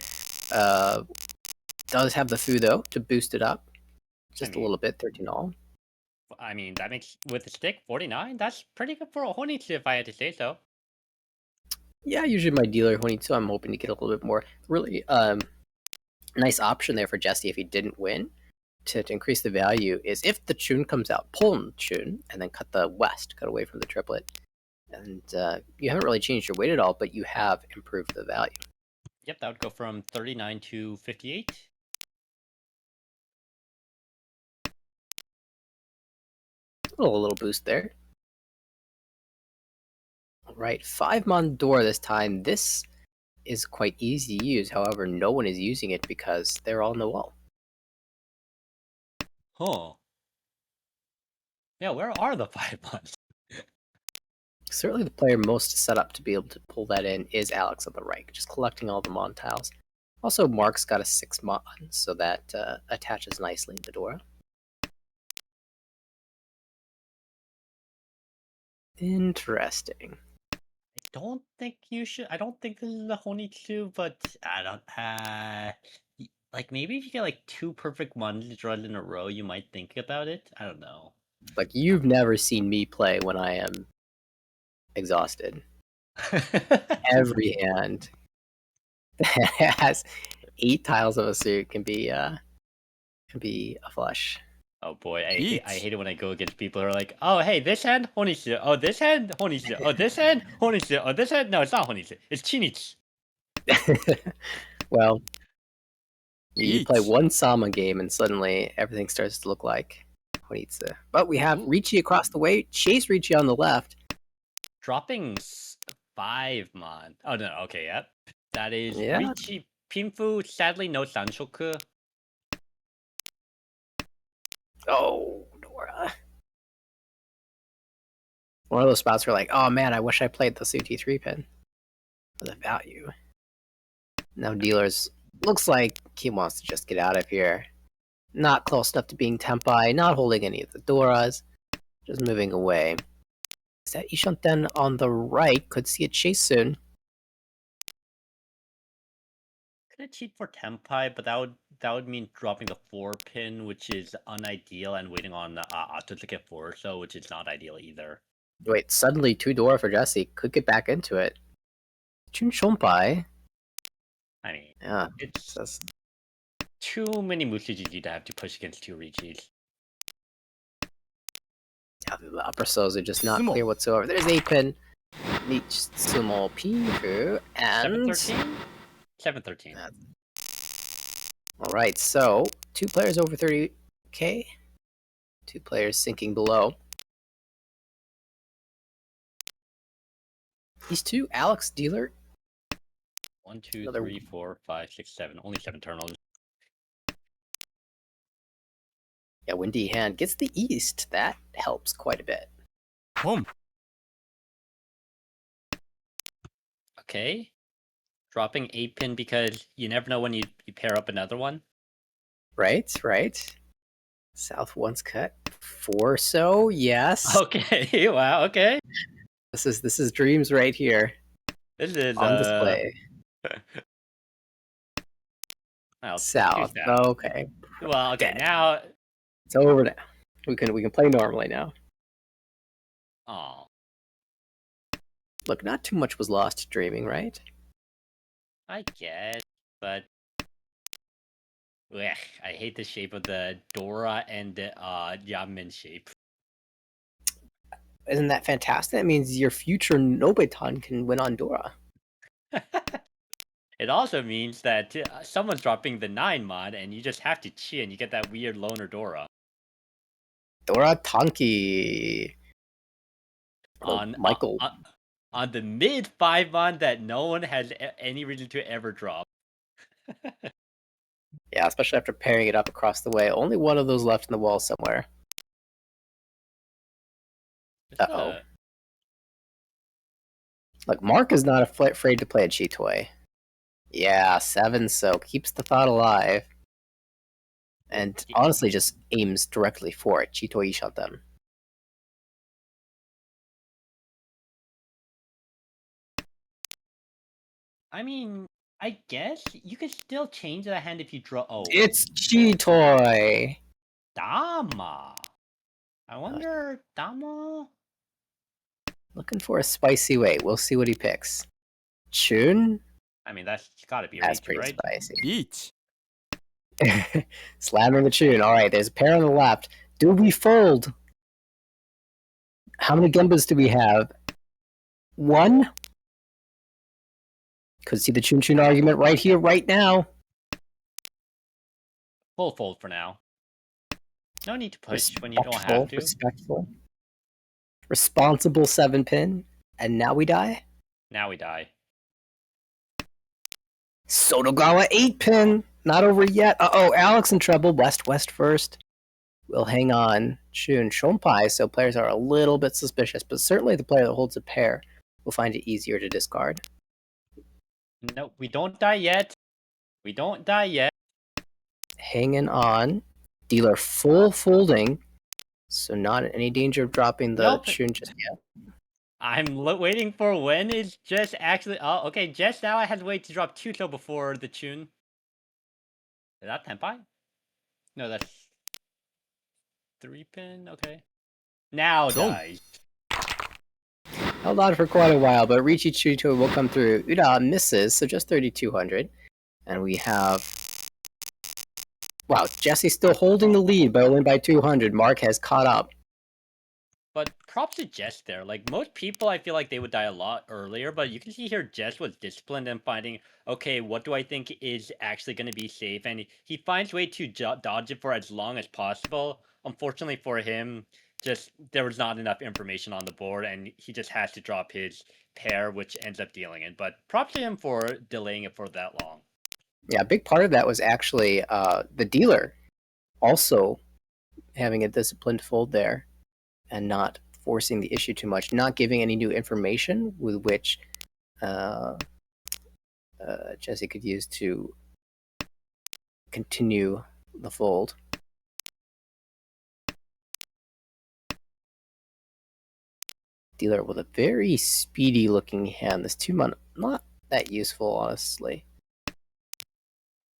Does have the fu though to boost it up just a little bit. 13 all. I mean, that makes with the stick 49. That's pretty good for a Honitsu, if I had to say so. Yeah, usually my dealer Honitsu, I'm hoping to get a little bit more. Really, nice option there for Jesse if he didn't win to increase the value is if the Chun comes out, Pon Chun, and then cut the West, cut away from the triplet. And you haven't really changed your weight at all, but you have improved the value. Yep, that would go from 39 to 58. A little boost there. All right, 5-mon door this time. This is quite easy to use. However, no one is using it because they're all in the wall. Huh. Yeah, where are the 5-mons? Certainly the player most set up to be able to pull that in is Alex on the right, just collecting all the mon tiles. Also, Mark's got a 6-mon, so that attaches nicely to Dora. Interesting. don't think you should. I don't think this is a Honitsu, but I don't. Like maybe if you get like 2 perfect ones drawn in a row, you might think about it. I don't know. Like, you've never seen me play when I am exhausted. Every hand that has 8 tiles of a suit can be a flush. Oh boy, I Eat. hate it when I go against people who are like, oh hey, this hand Honitsu, oh this hand Honitsu, oh this hand Honitsu, oh this hand no, it's not Honitsu, it's Chinitsu. Well, you play Eat. one Sama game and suddenly everything starts to look like Honitsu. But we have Ricci across the way, Chase Ricci on the left. Dropping 5 mon. Oh no, okay, yep. That is Yeah. Richi Pinfu, sadly no Sanshoku. Oh, Dora. One of those spots where like, oh man, I wish I played the Suit T3 pin for the value. Now dealers looks like he wants to just get out of here. Not close enough to being Tenpai, not holding any of the Doras, just moving away. Is that Ishanten on the right? Could see a chase soon. Could cheat for Tenpai, but that would mean dropping the 4 pin, which is unideal, and waiting on Ato to get 4 or so, which is not ideal either. Wait, suddenly 2 Dora for Jesse. Could get back into it. Chun Shonpai. I mean, Yeah, it's just too many Musujiji to have to push against 2 Richis. yeah, the upper souls are just not Sumo. clear whatsoever. There's 8 pin. Neat Sumo Pihu and 713? 713. Alright, so 2 players over 30k, 2 players sinking below. These 2, Alex Dealer. 1, 2, Another- 3, 4, 5, 6, 7. Only 7 terminals. Yeah, Windy Hand gets the east. That helps quite a bit. Home. Okay. Dropping 8 pin because you never know when you pair up another one. Right, right. South once cut. 4 so, yes. Okay, wow, okay. This is dreams right here This is on display. I'll South. choose that. Okay. Well, okay, Dead. now. It's over now. We can play normally now. Oh, Look, not too much was lost dreaming, right? I guess, but. Ugh, I hate the shape of the Dora and the Yamen shape. Isn't that fantastic? That means your future Nobeton can win on Dora. It also means that someone's dropping the 9 mod, and you just have to cheat, and you get that weird loner Dora. Dora Tonki. On Michael. On the mid 5 mod that no one has any reason to ever drop. Yeah, especially after pairing it up across the way. Only one of those left in the wall somewhere. Uh-oh. Look, Mark is not afraid to play a Chitoy. Yeah, 7 so keeps the thought alive. And honestly just aims directly for it. Chitoy shot them. I mean, I guess you could still change that hand if you draw. Oh, It's Chitoy! Dama. I wonder, Dama. Looking for a spicy way. We'll see what he picks. Chun? I mean, that's gotta be That's Richi, pretty right? spicy. Eat. Slamming the Chun. Alright, there's a pair on the left. Do we fold? How many Gembas do we have? 1? Could see the Chun Chun argument right here, right now. Full fold for now. No need to push when you don't have to. Respectful. Responsible 7 pin. And now we die? Now we die. Sotogawa 8 pin. Not over yet. Uh-oh, Alex in trouble. West first. We'll hang on. Chun Shonpai, so players are a little bit suspicious, but certainly the player that holds a pair will find it easier to discard. No, we don't die yet. We don't die yet. Hanging on. Dealer full folding, so not in any danger of dropping the Nope. Chun just yet. I'm waiting for when is Jess actually. Oh, okay. Jess now I had to wait to drop 2 before the tune. Is that Tenpai? No, that's 3-pin. Okay. Now Don't. dies. Held on for quite a while, but Riichi Chuto will come through. Uda misses, so just 3,200. And we have... Wow, Jesse's still holding the lead, but only by 200. Mark has caught up. But props to Jess there. Like, most people, I feel like they would die a lot earlier, but you can see here Jess was disciplined and finding, okay, what do I think is actually going to be safe? And he finds way to dodge it for as long as possible. Unfortunately for him, just there was not enough information on the board, and he just has to drop his pair, which ends up dealing it. But props to him for delaying it for that long. Yeah, a big part of that was actually the dealer also having a disciplined fold there and not forcing the issue too much, not giving any new information with which Jesse could use to continue the fold. Dealer with a very speedy looking hand. This 2-mon, not that useful, honestly.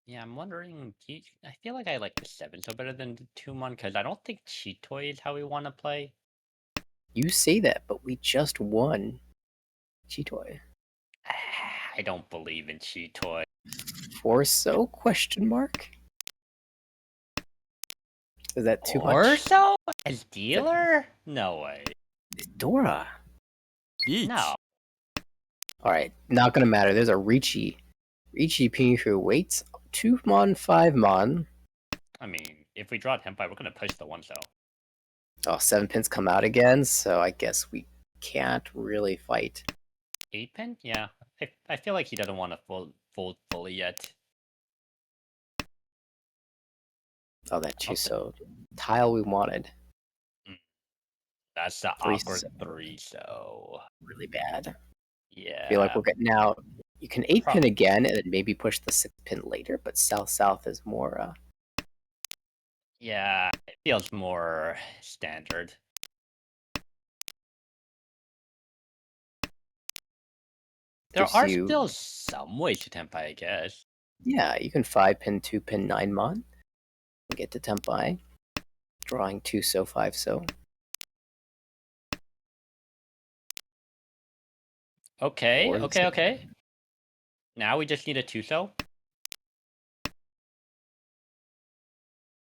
Yeah, I'm wondering. I feel like I like the 7 so better than the 2-mon because I don't think Cheetoy is how we want to play. You say that, but we just won Cheetoy. I don't believe in Cheetoy. For so? Question mark? Is that too Or much? so? As dealer? No way. Dora. Beach. No. Alright, not gonna matter. There's a Riichi. Riichi Pinhu waits 2-mon, 5-mon. I mean, if we draw Tenpai, we're going to push the 1 cell. Oh, 7 pins come out again, so I guess we can't really fight. 8 pin? Yeah. I feel like he doesn't want to fold fully yet. Oh, that Chuso tile we wanted. That's the 3 awkward so. 3, so. Really bad. Yeah. I feel like we'll get now. You can 8 pin again and then maybe push the 6 pin later, but south is more. Yeah, it feels more standard. There Gives are you- still some ways to Tenpai, I guess. Yeah, you can 5 pin, 2 pin, 9-mon. Get to Tenpai. Drawing 2 so, 5 so. Okay, Or okay, okay. Now we just need a 2 so.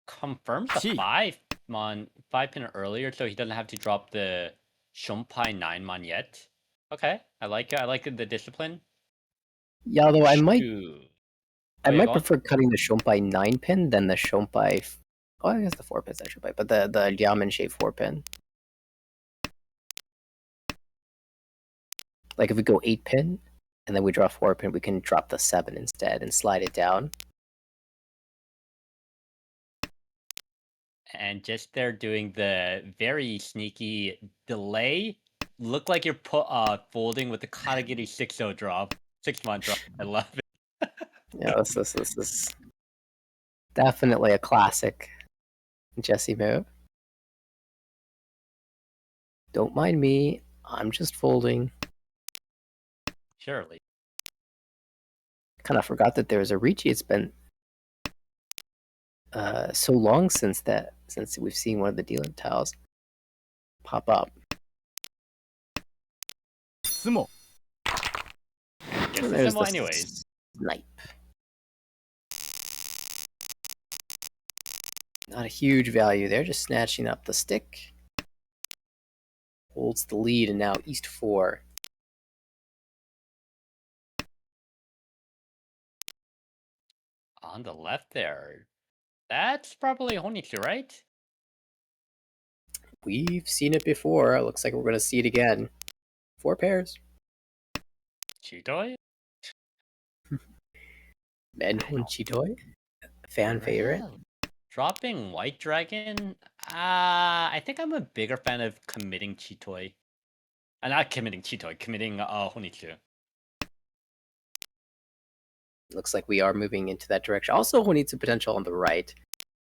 Confirms the Gee. 5-mon, 5 pin earlier, so he doesn't have to drop the Shunpai 9-mon yet. Okay, I like it. I like the discipline. Yeah, although I might Ooh. I Oh, yeah, might go on. prefer cutting the Shunpai 9 pin than the Shunpai. Oh, I guess the 4 pin's actually, but the Yamen shape 4 pin. Like if we go 8 pin and then we draw 4 pin, we can drop the 7 instead and slide it down. And just there doing the very sneaky delay. Look like you're folding with the Katagiri 6-0 drop. 6-mon drop. I love it. Yeah, this is definitely a classic Jesse move. Don't mind me. I'm just folding. Surely. Kind of forgot that there was a Riichi. It's been so long since we've seen one of the dealer tiles pop up. Sumo. Guess And the there's symbol the anyways. snipe. Not a huge value there, just snatching up the stick. Holds the lead, and now East 4. On the left there. That's probably Honitsu, right? We've seen it before. Looks like we're going to see it again. 4 pairs. Chitoi? Menhun Chitoi. Fan favorite. Dropping White Dragon? I think I'm a bigger fan of committing Chitoi. Not committing Chitoi, committing Honitsu. Looks like we are moving into that direction. Also, who needs a potential on the right?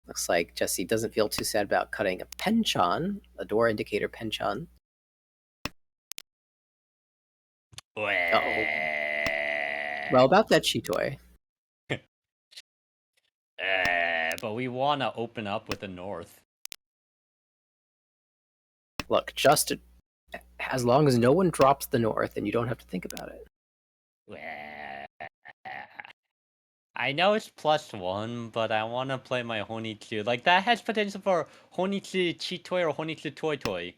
Looks like Jesse doesn't feel too sad about cutting a Penchon, a door indicator Penchon. Uh-oh. Well, about that Chitoi. But we want to open up with the north. Look, just as long as no one drops the north, and you don't have to think about it. I know it's +1, but I want to play my Honitsu. Like, that has potential for Honitsu Chitoi or Honitsu Toi Toi.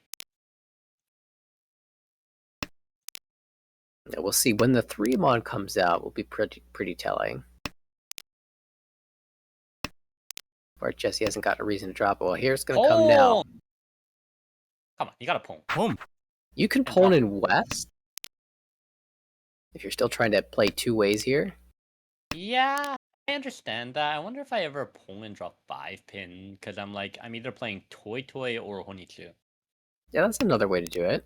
Yeah, we'll see. When the 3 mod comes out, will be pretty telling. Or Jesse hasn't got a reason to drop it. Well, here's going to come now. Come on, you got to Pwn. Pwn. You can Pwn in West. If you're still trying to play 2 ways here. Yeah, I understand that. I wonder if I ever Pwn and drop 5-pin, because I'm either playing Toi Toi or Honitsu. Yeah, that's another way to do it.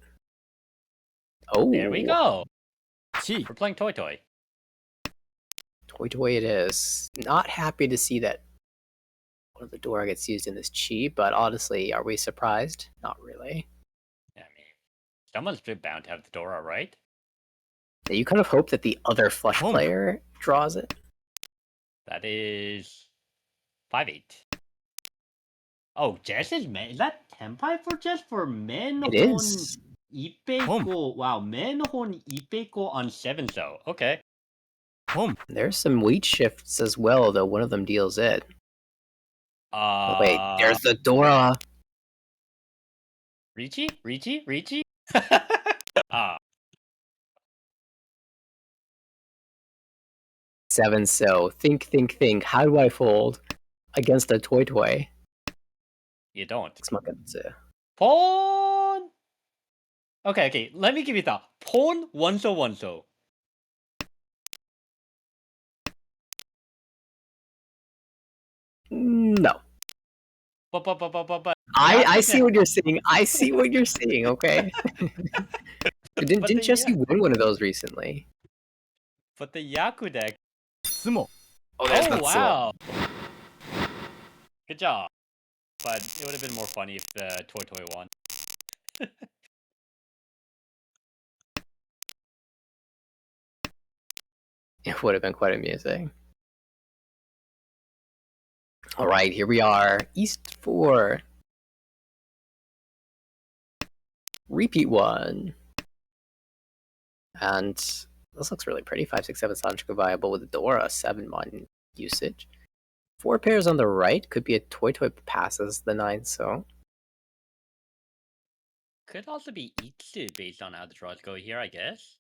Oh. There we go. Chi. We're playing Toi Toi. Toi Toi it is. Not happy to see that one of the Dora gets used in this Chi, but honestly, are we surprised? Not really. I mean, someone's bound to have the Dora, right? Yeah, you kind of hope that the other flush player draws it. That is 5-8. Oh, Jess is men. Is that Tenpai for Jess for men? It is. Ipeko. Wow, men hon Ipeko on 7 so. Okay. There's some weight shifts as well, though one of them deals it. Oh, wait, there's the Dora. Richi? Ah. 7 so. Think. How do I fold against a Toi Toi? You don't. Pawn! Okay, let me give you that. Pawn 1 so. No. But. I see what you're saying. I see what you're saying, okay? Didn't Jesse win one of those recently? But the Yaku deck. Sumo. Oh, there's the wow. Good job. But it would have been more funny if Toi Toi won. It would have been quite amusing. Alright, here we are. East 4. Repeat 1. And this looks really pretty. 5, 6, 7 Sanjiku viable with Dora, 7 mon usage. 4 pairs on the right. Could be a Toi Toi passes the 9, so. Could also be Itsu based on how the draws go here, I guess.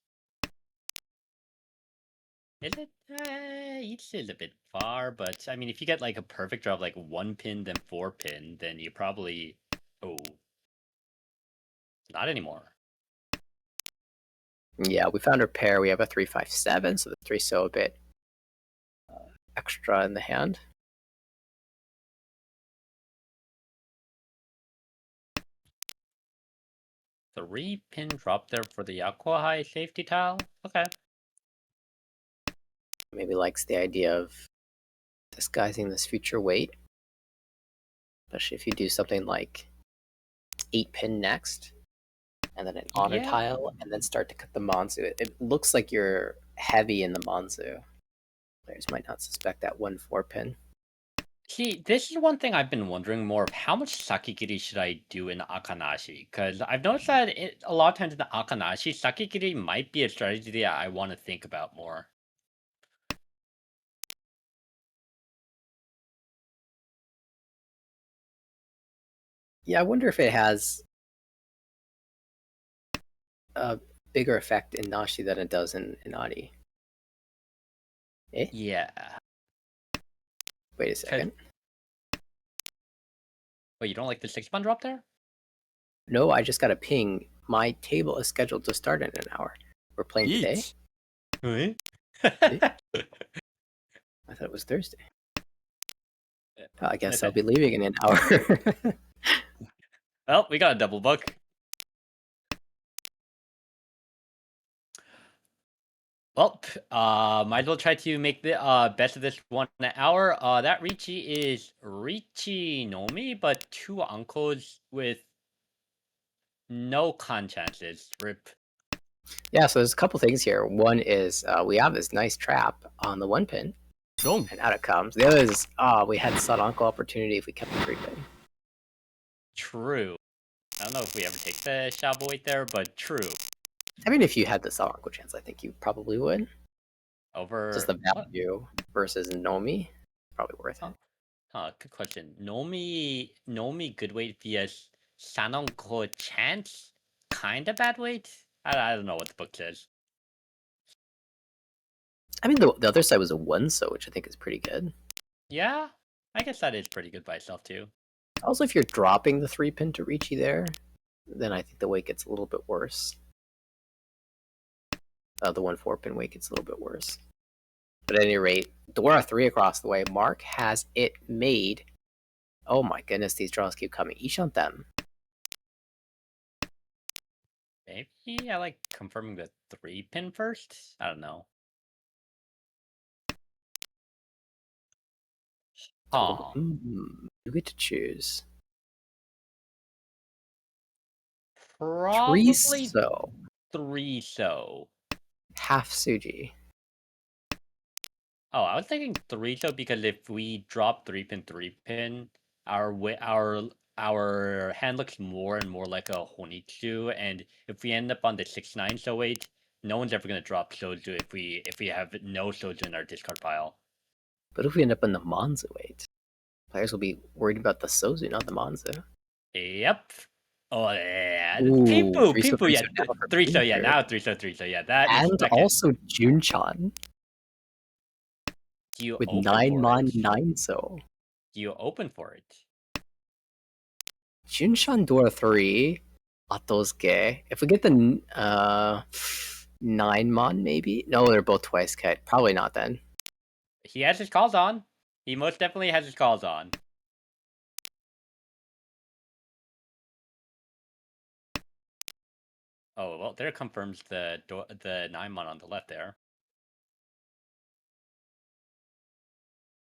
Is it? Itsu is a bit far, but I mean, if you get like a perfect draw of like 1 pin, then 4 pin, then you probably. Oh. Not anymore. Yeah, we found our pair. We have a 3, 5, 7, so the 3 so a bit extra in the hand. Three pin drop there for the Yakuhai safety tile? Okay. Maybe likes the idea of disguising this future weight. Especially if you do something like 8 pin next, and then an honor tile, and then start to cut the Manzu. It looks like you're heavy in the Manzu. Players might not suspect that 1 4 pin. See, this is one thing I've been wondering more of. How much Sakigiri should I do in Akanashi? Because I've noticed that a lot of times in the Akanashi, Sakigiri might be a strategy that I want to think about more. Yeah, I wonder if it has a bigger effect in Nashi than it does in Adi. Eh? Yeah. Wait a second. Wait, you don't like the 6-pun drop there? No, I just got a ping. My table is scheduled to start in an hour. We're playing today? Really? I thought it was Thursday. Well, I guess I'll be leaving in an hour. Well, we got a double book. Well, might as well try to make the best of this 1 hour. That Richi is Richi Nomi, but 2 uncles with no con chances. Rip. Yeah, so there's a couple things here. One is we have this nice trap on the 1 pin, Wrong. and out it comes. The other is we had Sadanko opportunity if we kept the 3 pin. True. I don't know if we ever take the Shaboy there, but true. I mean, if you had the Sadanko chance, I think you probably would. Over Just the what? value versus Nomi, probably worth it. Good question. Nomi good weight vs Sanonko chance? Kinda bad weight? I don't know what the book says. I mean, the other side was a 1-so, which I think is pretty good. Yeah, I guess that is pretty good by itself too. Also, if you're dropping the 3 pin to Ricci there, then I think the weight gets a little bit worse. The 1-4 pin weight gets a little bit worse. But at any rate, Dora 3 across the way. Mark has it made. Oh my goodness, these draws keep coming. Ishant them. Maybe I like confirming the 3-pin first? I don't know. Oh, you get to choose. Probably 3-so. 3-so. Half Suji. Oh, I was thinking 3-so because if we drop 3-pin, our hand looks more and more like a Honitsu, and if we end up on the 6-9 so 8, no one's ever gonna drop Soju if we have no Soju in our discard pile. But if we end up in the Monzu weight, players will be worried about the Sozu, not the Monzu. Yep. Oh yeah. Ooh, Pimpu, yeah. now for 3-so, yeah, Pimpu. now 3-so, yeah. That is And second. also Junchan Do you with open 9 for mon it? 9-so. Do you open for it? Junshan Dora 3, Atosuke. If we get the 9 mon, maybe? No, they're both twice cut. Probably not then. He has his calls on. He most definitely has his calls on. Oh, well, there confirms the 9-mon on the left there.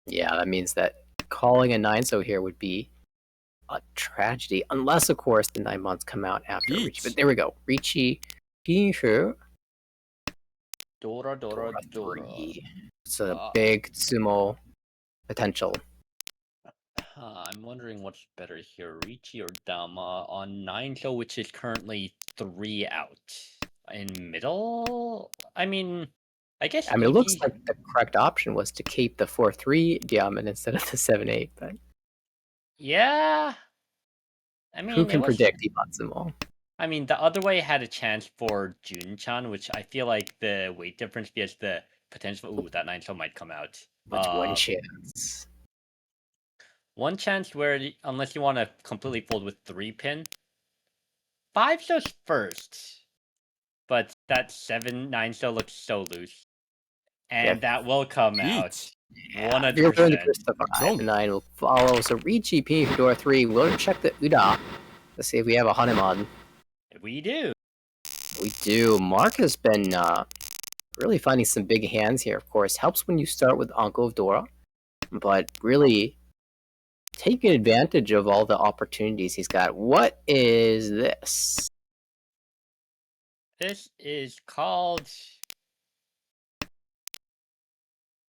Yeah, that means that calling a 9-so here would be a tragedy. Unless, of course, the 9 months come out after Ricci. Each. But there we go. Ricci, Pinshu, Dora. 3. It's a big sumo potential. I'm wondering what's better here, Ricci or Dama on 9-so, which is currently 3 out. In middle? I mean, I guess I mean, it looks Iki... like the correct option was to keep the 4-3 diamond instead of the 7-8, but Yeah. I who mean, it can was... predict Imatsumo? I mean, the other way had a chance for Jun-chan, which I feel like the weight difference because the potential... Ooh, that 9-so might come out. What's one chance? One chance where, unless you want to completely fold with 3-pin, 5-so's first. But that 7-9-so looks so loose. And that will come out. Yeah, if you're willing to 100%. push the 5, the 9 will follow. So Ricci, P for door 3. We'll check the Uda. Let's see if we have a Hanuman. We do. We do. Mark has been really finding some big hands here, of course. Helps when you start with Uncle of Dora, but really taking advantage of all the opportunities he's got. What is this? This is called...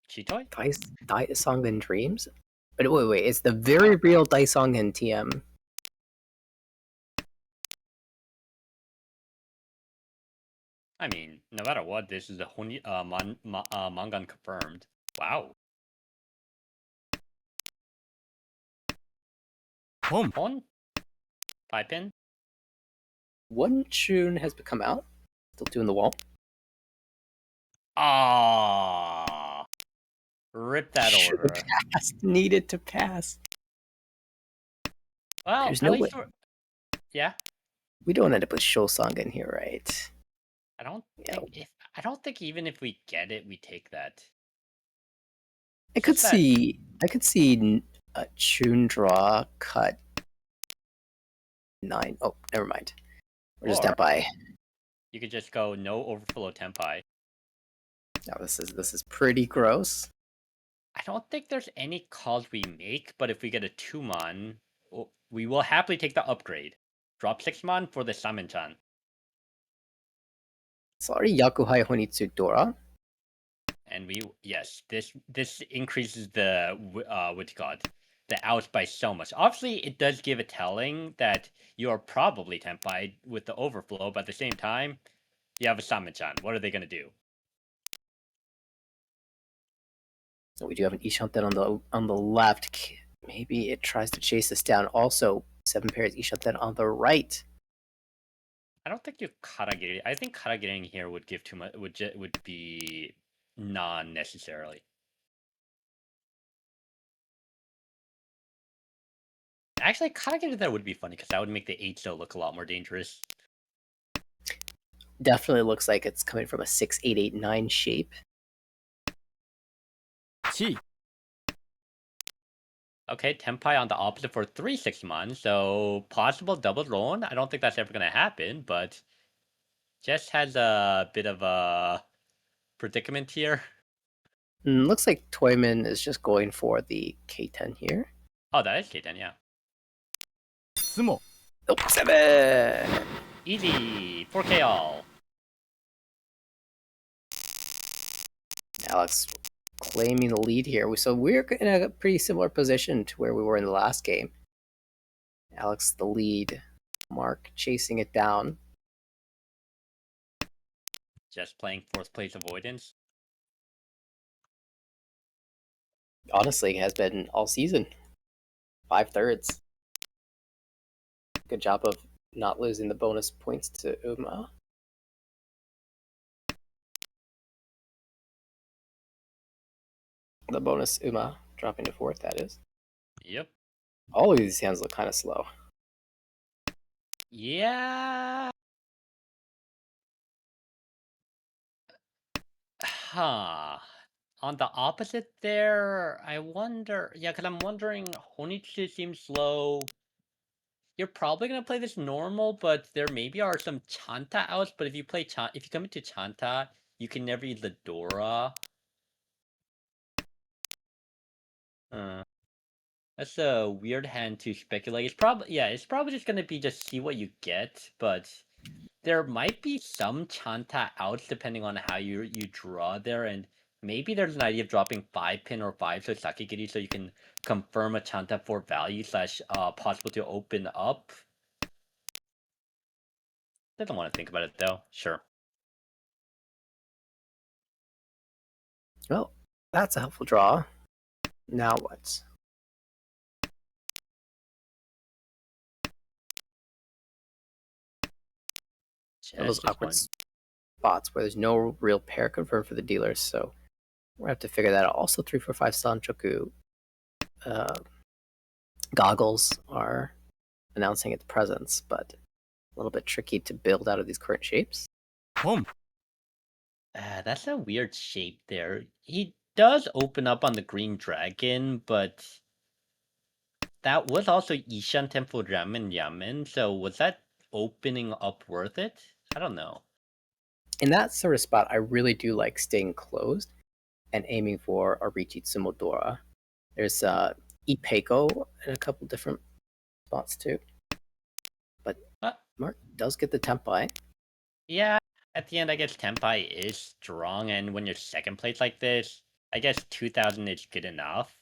Chitoy? Daisongan Dreams? But wait, it's the very real Daisongan TM. I mean, no matter what, this is a Mangan confirmed. Wow. Hon? 5-pin? One tune has become out. Still doing the wall. Ah, rip that Should've order. passed. Needed to pass. Well, There's at no least way. yeah. We don't end up with Shosang in here, right? I don't think even if we get it, we take that. I could see a tune draw cut 9. Oh, never mind. We're just Or Tenpai. you could just go no overflow Tenpai. Now this is pretty gross. I don't think there's any calls we make, but if we get a 2-mon, we will happily take the upgrade. Drop 6-mon for the Samenchan. Sorry, Yakuhai Honitsu Dora. And this increases the what do you call it? The outs by so much. Obviously, it does give a telling that you are probably Tenpai with the overflow, but at the same time, you have a Samen-chan. What are they gonna do? So we do have an Ishanten on the left. Maybe it tries to chase us down. Also, 7 pairs Ishanten on the right. I don't think you Karagiri. I think Karagiri here would give too much. Would be non necessarily. Actually, Karagiri there would be funny because that would make the H look a lot more dangerous. Definitely looks like it's coming from a 6-8-8-9 shape. 地位 Okay, Tenpai on the opposite for 3-6 months, so possible double loan. I don't think that's ever gonna happen, but just has a bit of a predicament here. Looks like Toyman is just going for the K10 here. Oh, that is K10, yeah. 相撲 Oh, 7! Easy, 4K all. Alex claiming the lead here. So we're in a pretty similar position to where we were in the last game. Alex the lead. Mark chasing it down. Just playing fourth place avoidance. Honestly, has been all season. 5/3. Good job of not losing the bonus points to Uma. The bonus Uma dropping to 4th, that is. Yep. All of these hands look kind of slow. Yeah. Huh. On the opposite there, I wonder. Yeah, because I'm wondering. Honitsu seems slow. You're probably gonna play this normal, but there maybe are some Chanta outs. But if you play if you come into Chanta, you can never use the Dora. That's a weird hand to speculate. It's probably just gonna be just see what you get, but there might be some Chanta outs depending on how you draw there, and maybe there's an idea of dropping 5-pin or 5 Sasakigiri so you can confirm a Chanta for value slash possible to open up. Doesn't want to think about it though. Sure. Well, that's a helpful draw. Now what? Those Just awkward spots where there's no real pair confirmed for the dealers, so we're gonna have to figure that out. Also, 345 Sanchoku goggles are announcing its presence, but a little bit tricky to build out of these current shapes. 本 That's a weird shape there. He does open up on the green dragon, but that was also Ishan Temple Ramen Yamen, so was that opening up worth it? I don't know. In that sort of spot, I really do like staying closed and aiming for a Richitsumo Dora. There's Ipeko in a couple different spots too. But Mark does get the Tenpai. Yeah, at the end, I guess Tenpai is strong, and when you're second place like this, I guess 2000 is good enough.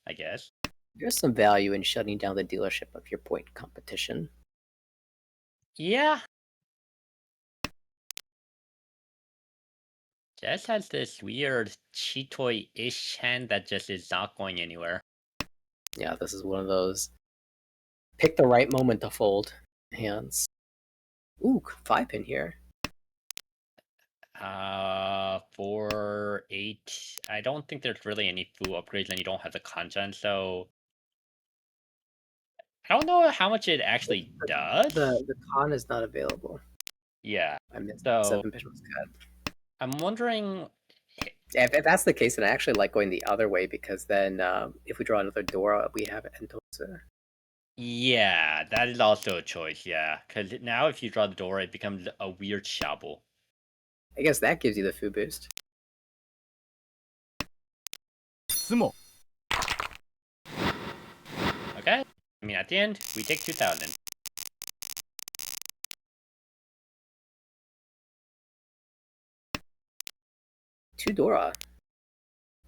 I guess. There's some value in shutting down the dealership of your point competition. Yeah. Jess has this weird Chitoi-ish hand that just is not going anywhere. Yeah, this is one of those pick the right moment to fold hands. Ooh, 5-pin here. 4, 8. I don't think there's really any Fu upgrades and you don't have the Kanchan, so I don't know how much it actually does. The con is not available. Yeah. I missed So 7-pin was cut. I'm wondering. If that's the case, then I actually like going the other way because then if we draw another Dora, we have Entosa. Yeah, that is also a choice. Yeah, because now if you draw the door, it becomes a weird shabble. I guess that gives you the Fu boost. 相撲 Okay. I mean, at the end, we take 2000. two Dora.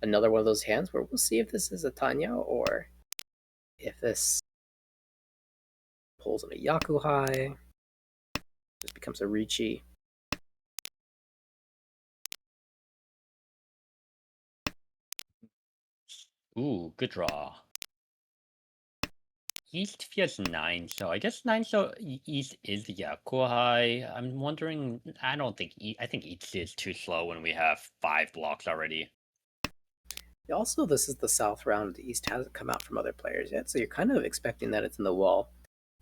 Another one of those hands where we'll see if this is a Tanya or if this pulls on a Yakuhai. Just becomes a Richi. Ooh, good draw. East feels 9, so I guess 9 so East is the Yakuhai. I'm wondering, I don't think I think East is too slow when we have 5 blocks already. Also, this is the South round. The East hasn't come out from other players yet, so you're kind of expecting that it's in the wall.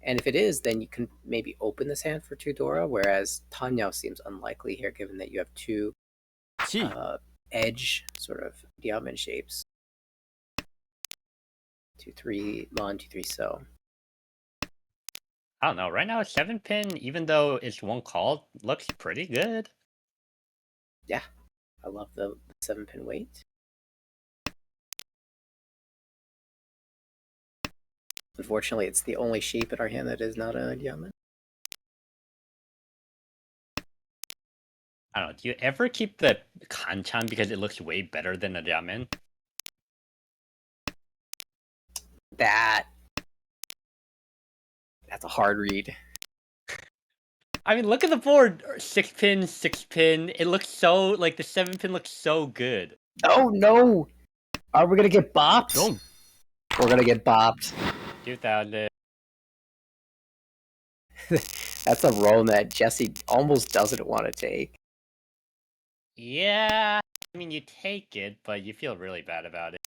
And if it is, then you can maybe open this hand for two Dora, whereas Tanya seems unlikely here, given that you have two 1 edge sort of diamond shapes. 2-3 Mon, 2-3 So. I don't know, right now a 7-pin, even though it's one call, looks pretty good. Yeah, I love the 7-pin weight. Unfortunately, it's the only shape in our hand that is not a diamond. I don't know, do you ever keep the Kanchan because it looks way better than a diamond? That's a hard read. I mean, look at the board. 6-pin, 6-pin. It looks so, like, the 7-pin looks so good. Oh no! Are we gonna get bopped? 4 We're gonna get bopped. 2000. That's a roll that Jesse almost doesn't want to take. Yeah, I mean, you take it, but you feel really bad about it.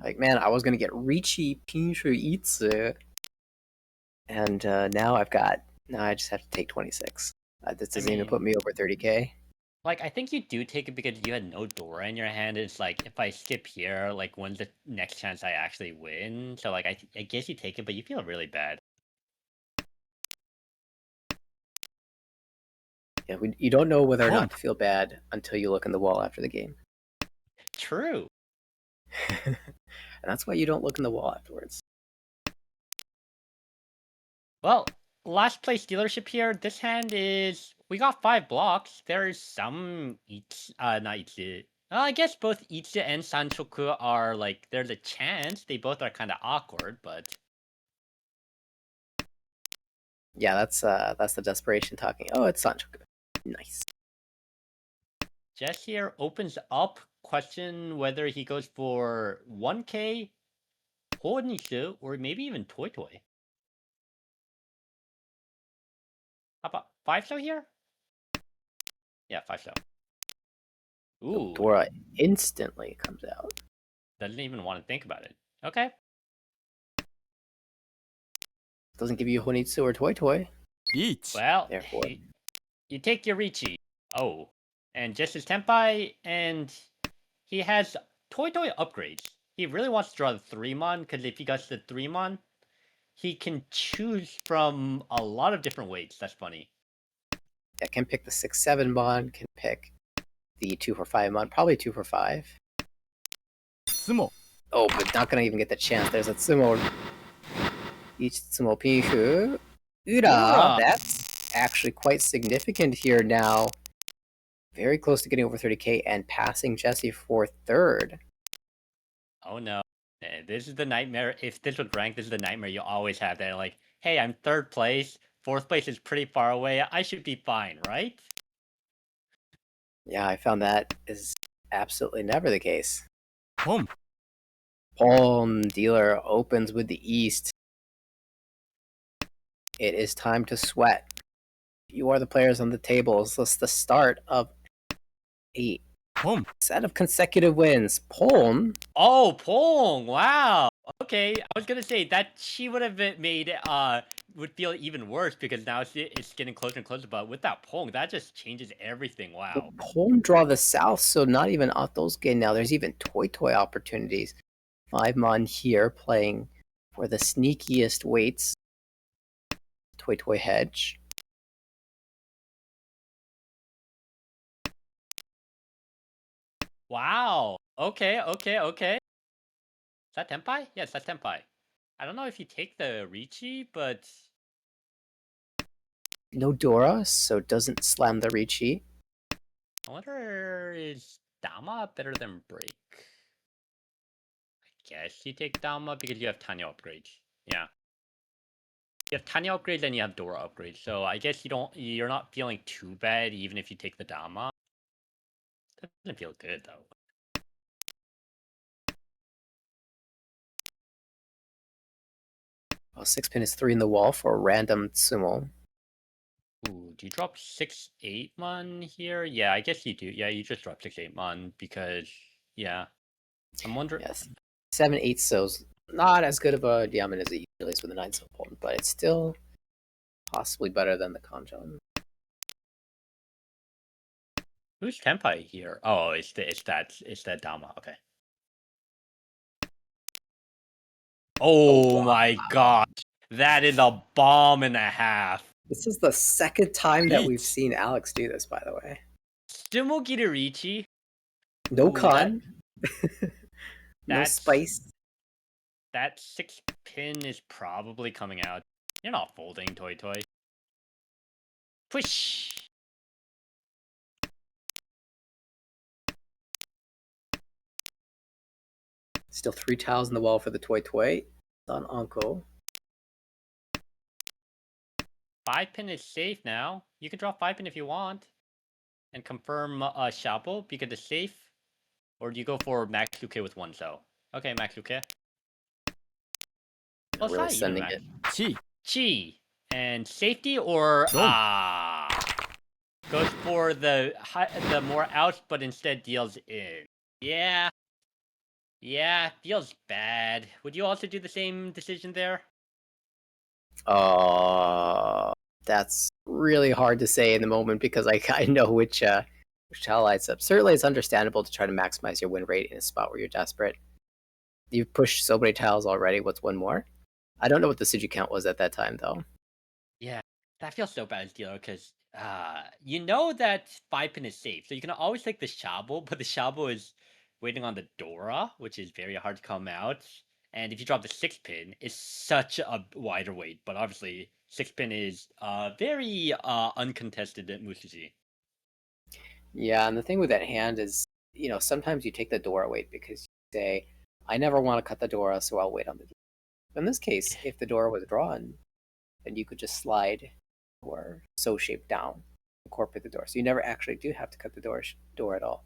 Like, man, I was gonna get Richi Pinshu Itsu, and now I just have to take 26. This doesn't even put me over 30k. Like, I think you do take it because you had no Dora in your hand. It's like, if I skip here, like, when's the next chance I actually win? So, like, I guess you take it, but you feel really bad. Yeah, you don't know whether or not to feel bad until you look in the wall after the game. True. And that's why you don't look in the wall afterwards. Well, last place dealership here. This hand is, we got 5 blocks. There's some not Itsu. Well, I guess both Itsu and Sanchoku are like, there's a chance. They both are kind of awkward, but Yeah, that's the desperation talking. Oh, it's Sanchoku. Nice. Jess here opens up. Question whether he goes for 1k, Honishu, or maybe even Toy Toy. How about 5 so here? Yeah, 5 so. Ooh, Dora instantly comes out. doesn't even want to think about it. Okay. Doesn't give you Honitsu or Toy Toy. 1 Well, Therefore. you take your Richi. Oh. And just his Tenpai, and he has Toy Toy upgrades. He really wants to draw the 3-mon, because if he gets the 3-mon, he can choose from a lot of different weights. That's funny. Yeah, can pick the 6-7 Mon, can pick the 2 for 5 Mon, probably 2 for 5. Sumo Oh, but not gonna even get the chance. There's a Tsumo. Each Tsumo Pinshu. Ura! That's actually quite significant here now. Very close to getting over 30k and passing Jesse for third. Oh no. This is the nightmare. If this would rank, this is the nightmare you always have. That like, hey, I'm 3rd place. 4th place is pretty far away. I should be fine, right? Yeah, I found that is absolutely never the case. ポン Pawn dealer opens with the East. It is time to sweat. You are the players on the table. This is the start of a ポン set of consecutive wins. Pawn. Oh, Pong! Wow. Okay, I was gonna say that she would have made would feel even worse because now it's getting closer and closer. But with that Pong, that just changes everything. Wow. Pawn draw the South, so not even Otto's now. There's even Toy Toy opportunities. 5-mon here playing for the sneakiest weights. Toy Toy hedge. Wow. Okay. Okay. Okay. Is that Tenpai? Yes, that's Tenpai. I don't know if you take the Richi, but No Dora, so doesn't slam the Richi. I wonder is Dama better than break? I guess you take Dama because you have tiny upgrades. Yeah. You have tiny upgrades and you have Dora upgrades, so I guess you're not feeling too bad even if you take the Dama. Doesn't feel good though. Well, 6-pin is 3 in the wall for a random Tsumo. Ooh, do you drop 6-8 mon here? Yeah, I guess you do. Yeah, you just drop 6-8 mon because yeah. I'm wondering. Yes. 7-8 so's not as good of a diamond as it usually is with a 9 so Pulton, but it's still possibly better than the Kanjon. Who's Tenpai here? Oh, it's that Dama. Okay. Oh wow. my god. That is a bomb and a half. This is the second time that we've Eat. seen Alex do this, by the way. Sumo Gidarichi. No Ooh, con. No that's spice. that 6-pin is probably coming out. You're not folding, Toy Toy. Push. Still 3 tiles in the wall for the Toy Toy. On Anko. 5-pin is safe now. You can draw 5-pin if you want. And confirm Shapo because it's safe. Or do you go for Max Luke with 1 so? Okay, Max Luke. Well, it's Really not even sending Max. it. Chi. Chi. And safety or goes for the more outs, but instead deals in. Yeah. Yeah, feels bad. Would you also do the same decision there? That's really hard to say in the moment because I know which tile lights up. Certainly, it's understandable to try to maximize your win rate in a spot where you're desperate. You've pushed so many tiles already. What's one more? I don't know what the Suju count was at that time, though. Yeah, that feels so bad as dealer because you know that 5-pin is safe, so you can always take the Shabo, but the Shabo is waiting on the Dora, which is very hard to come out. And if you drop the 6-pin, it's such a wider weight, but obviously 6-pin is very uncontested at Musuji. Yeah, and the thing with that hand is, sometimes you take the Dora weight because you say, I never want to cut the Dora, so I'll wait on the Dora. In this case, if the Dora was drawn, then you could just slide or so shape down, incorporate the door. So you never actually do have to cut the door at all.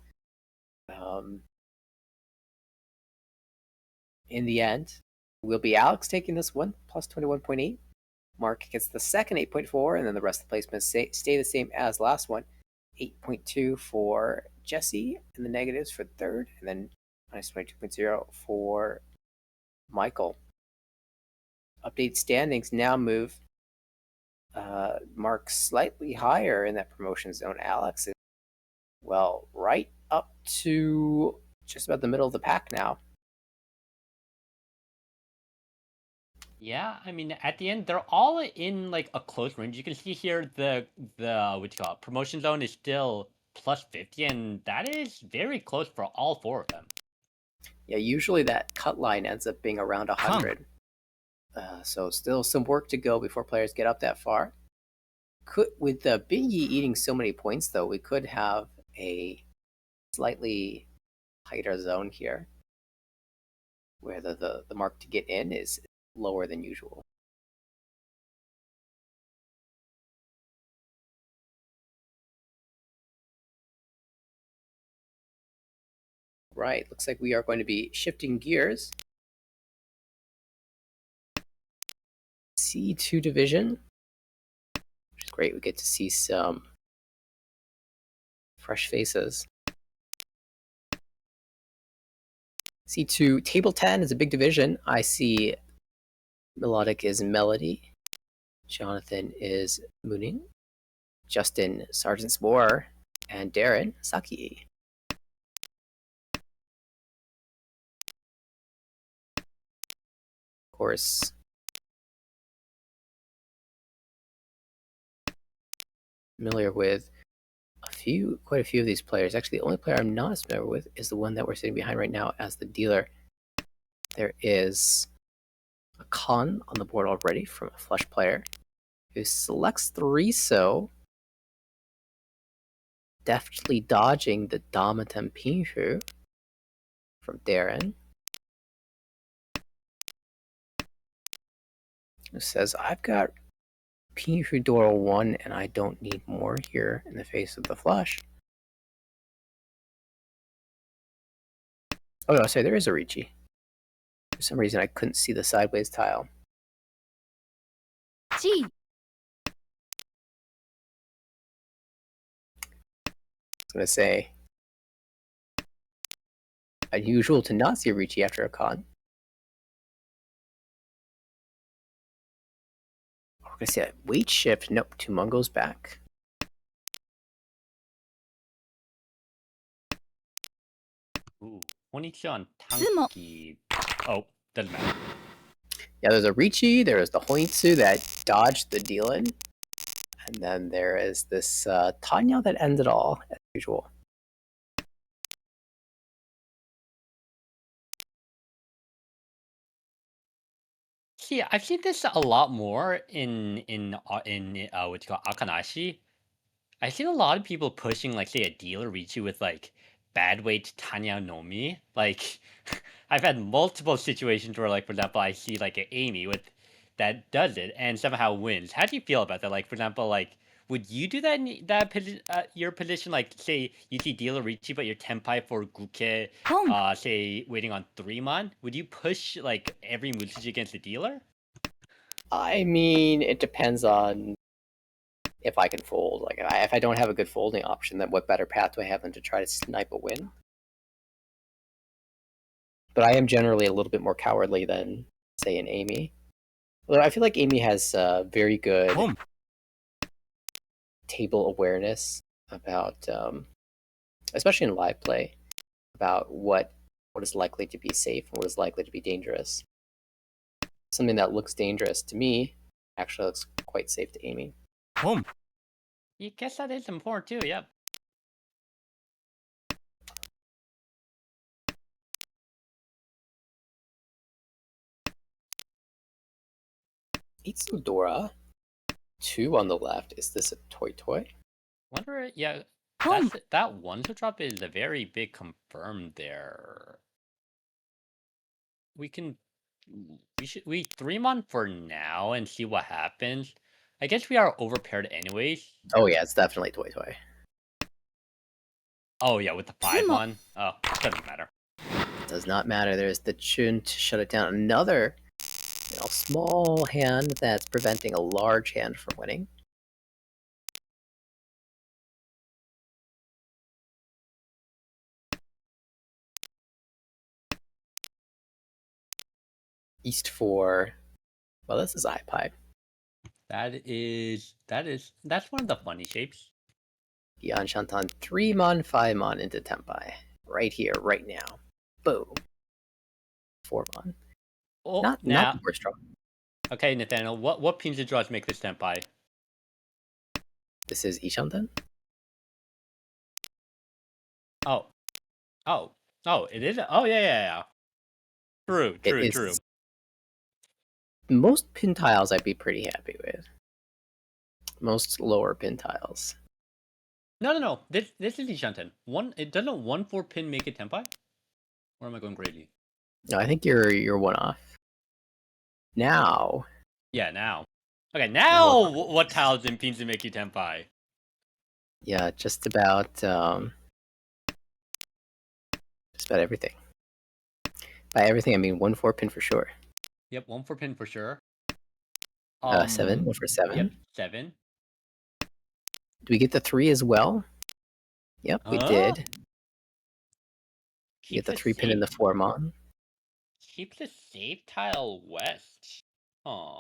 In the end, will be Alex taking this one, plus 21.8. Mark gets the second 8.4, and then the rest of the placements stay the same as last one. 8.2 for Jesse, and the negatives for third, and then minus 22.0 for Michael. Update standings now move Mark slightly higher in that promotion zone. Alex is, well, right up to just about the middle of the pack now. Yeah, I mean, at the end, they're all in like a close range. You can see here the what you call it, promotion zone is still plus 50, and that is very close for all 4 of them. Yeah, usually that cut line ends up being around 100. So still some work to go before players get up that far. With Binyi eating so many points, though, we could have a slightly tighter zone here, where the mark to get in is lower than usual. Right, looks like we are going to be shifting gears. C2 division, which is great. We get to see some fresh faces. C2 table 10 is a big division. I see Melodic is Melody. Jonathan is Mooning. Justin Sergeant Spore. And Darren Saki. Of course, familiar with quite a few of these players. Actually, the only player I'm not as familiar with is the one that we're sitting behind right now as the dealer. There is a con on the board already from a flush player who selects 3 so. deftly dodging the Damatem Pinshu from Darren, who says, I've got Pinshu Doro 1 and I don't need more here in the face of the flush. Oh no, sorry, there is a Ricci. For some reason I couldn't see the sideways tile. Gee. I was gonna say, unusual to not see a Ricci after a con. We're gonna see a weight shift. Nope, Tumon goes back. Ooh, 22 on Sumo. Tanki. Oh, doesn't matter. Yeah, there's a Ricci, there is the Hoitsu that dodged the Dealin, and then there is this Tanya that ends it all, as usual. See, I've seen this a lot more in what you call Akanashi. I've seen a lot of people pushing, like, say, a dealer Ricci with like bad weight Tanya Nomi. Like, I've had multiple situations where, like, for example, I see like an Amy with that does it and somehow wins. How do you feel about that? Like, for example, like, would you do that in your position? Like, say you see dealer Ricci, but you're Tenpai for Guke, Home. say waiting on 3-mon. Would you push like every Musashi against the dealer? I mean, it depends on if I can fold. Like, if I don't have a good folding option, then what better path do I have than to try to snipe a win? But I am generally a little bit more cowardly than, say, an Amy. Although I feel like Amy has very good Home. table awareness about, especially in live play, about what is likely to be safe and what is likely to be dangerous. Something that looks dangerous to me actually looks quite safe to Amy. Home. You guess that is important too. Yep. Itsudora, 2 on the left. Is this a toy toy? Wonder, yeah, Home. that one to drop is a very big confirm there. We 3-mon for now and see what happens. I guess we are overpaired anyways. Oh yeah, it's definitely toy toy. Oh yeah, with the 5-mon. Oh, doesn't matter. Does not matter. There's the Chun to shut it down. Another, small hand that's preventing a large hand from winning. East 4. Well, this is iPie. That's one of the funny shapes. Yan Shantan 3-mon, 5-mon into Tenpai. Right here, right now. Boom. 4-mon. Oh, Not now, the worst draw. okay, Nathaniel, what pins and draws make this Tenpai? This is Ishanten. Oh, it is. Oh yeah. True. Most pin tiles I'd be pretty happy with. Most lower pin tiles. No. This is Ishanten. It doesn't 1/4 pin make it Tenpai? Or am I going crazy? No, I think you're one off. Now. Yeah, now. Okay, now what tiles and pins to make you Tenpai? Yeah, just about everything. By everything, I mean 1/4 pin for sure. Yep, 1/4 pin for sure. 7, 1 for 7. Yep, 7. Do we get the 3 as well? Yep, we did. You get the 3 pin in the 4-mon. Keep the safe tile west. Oh.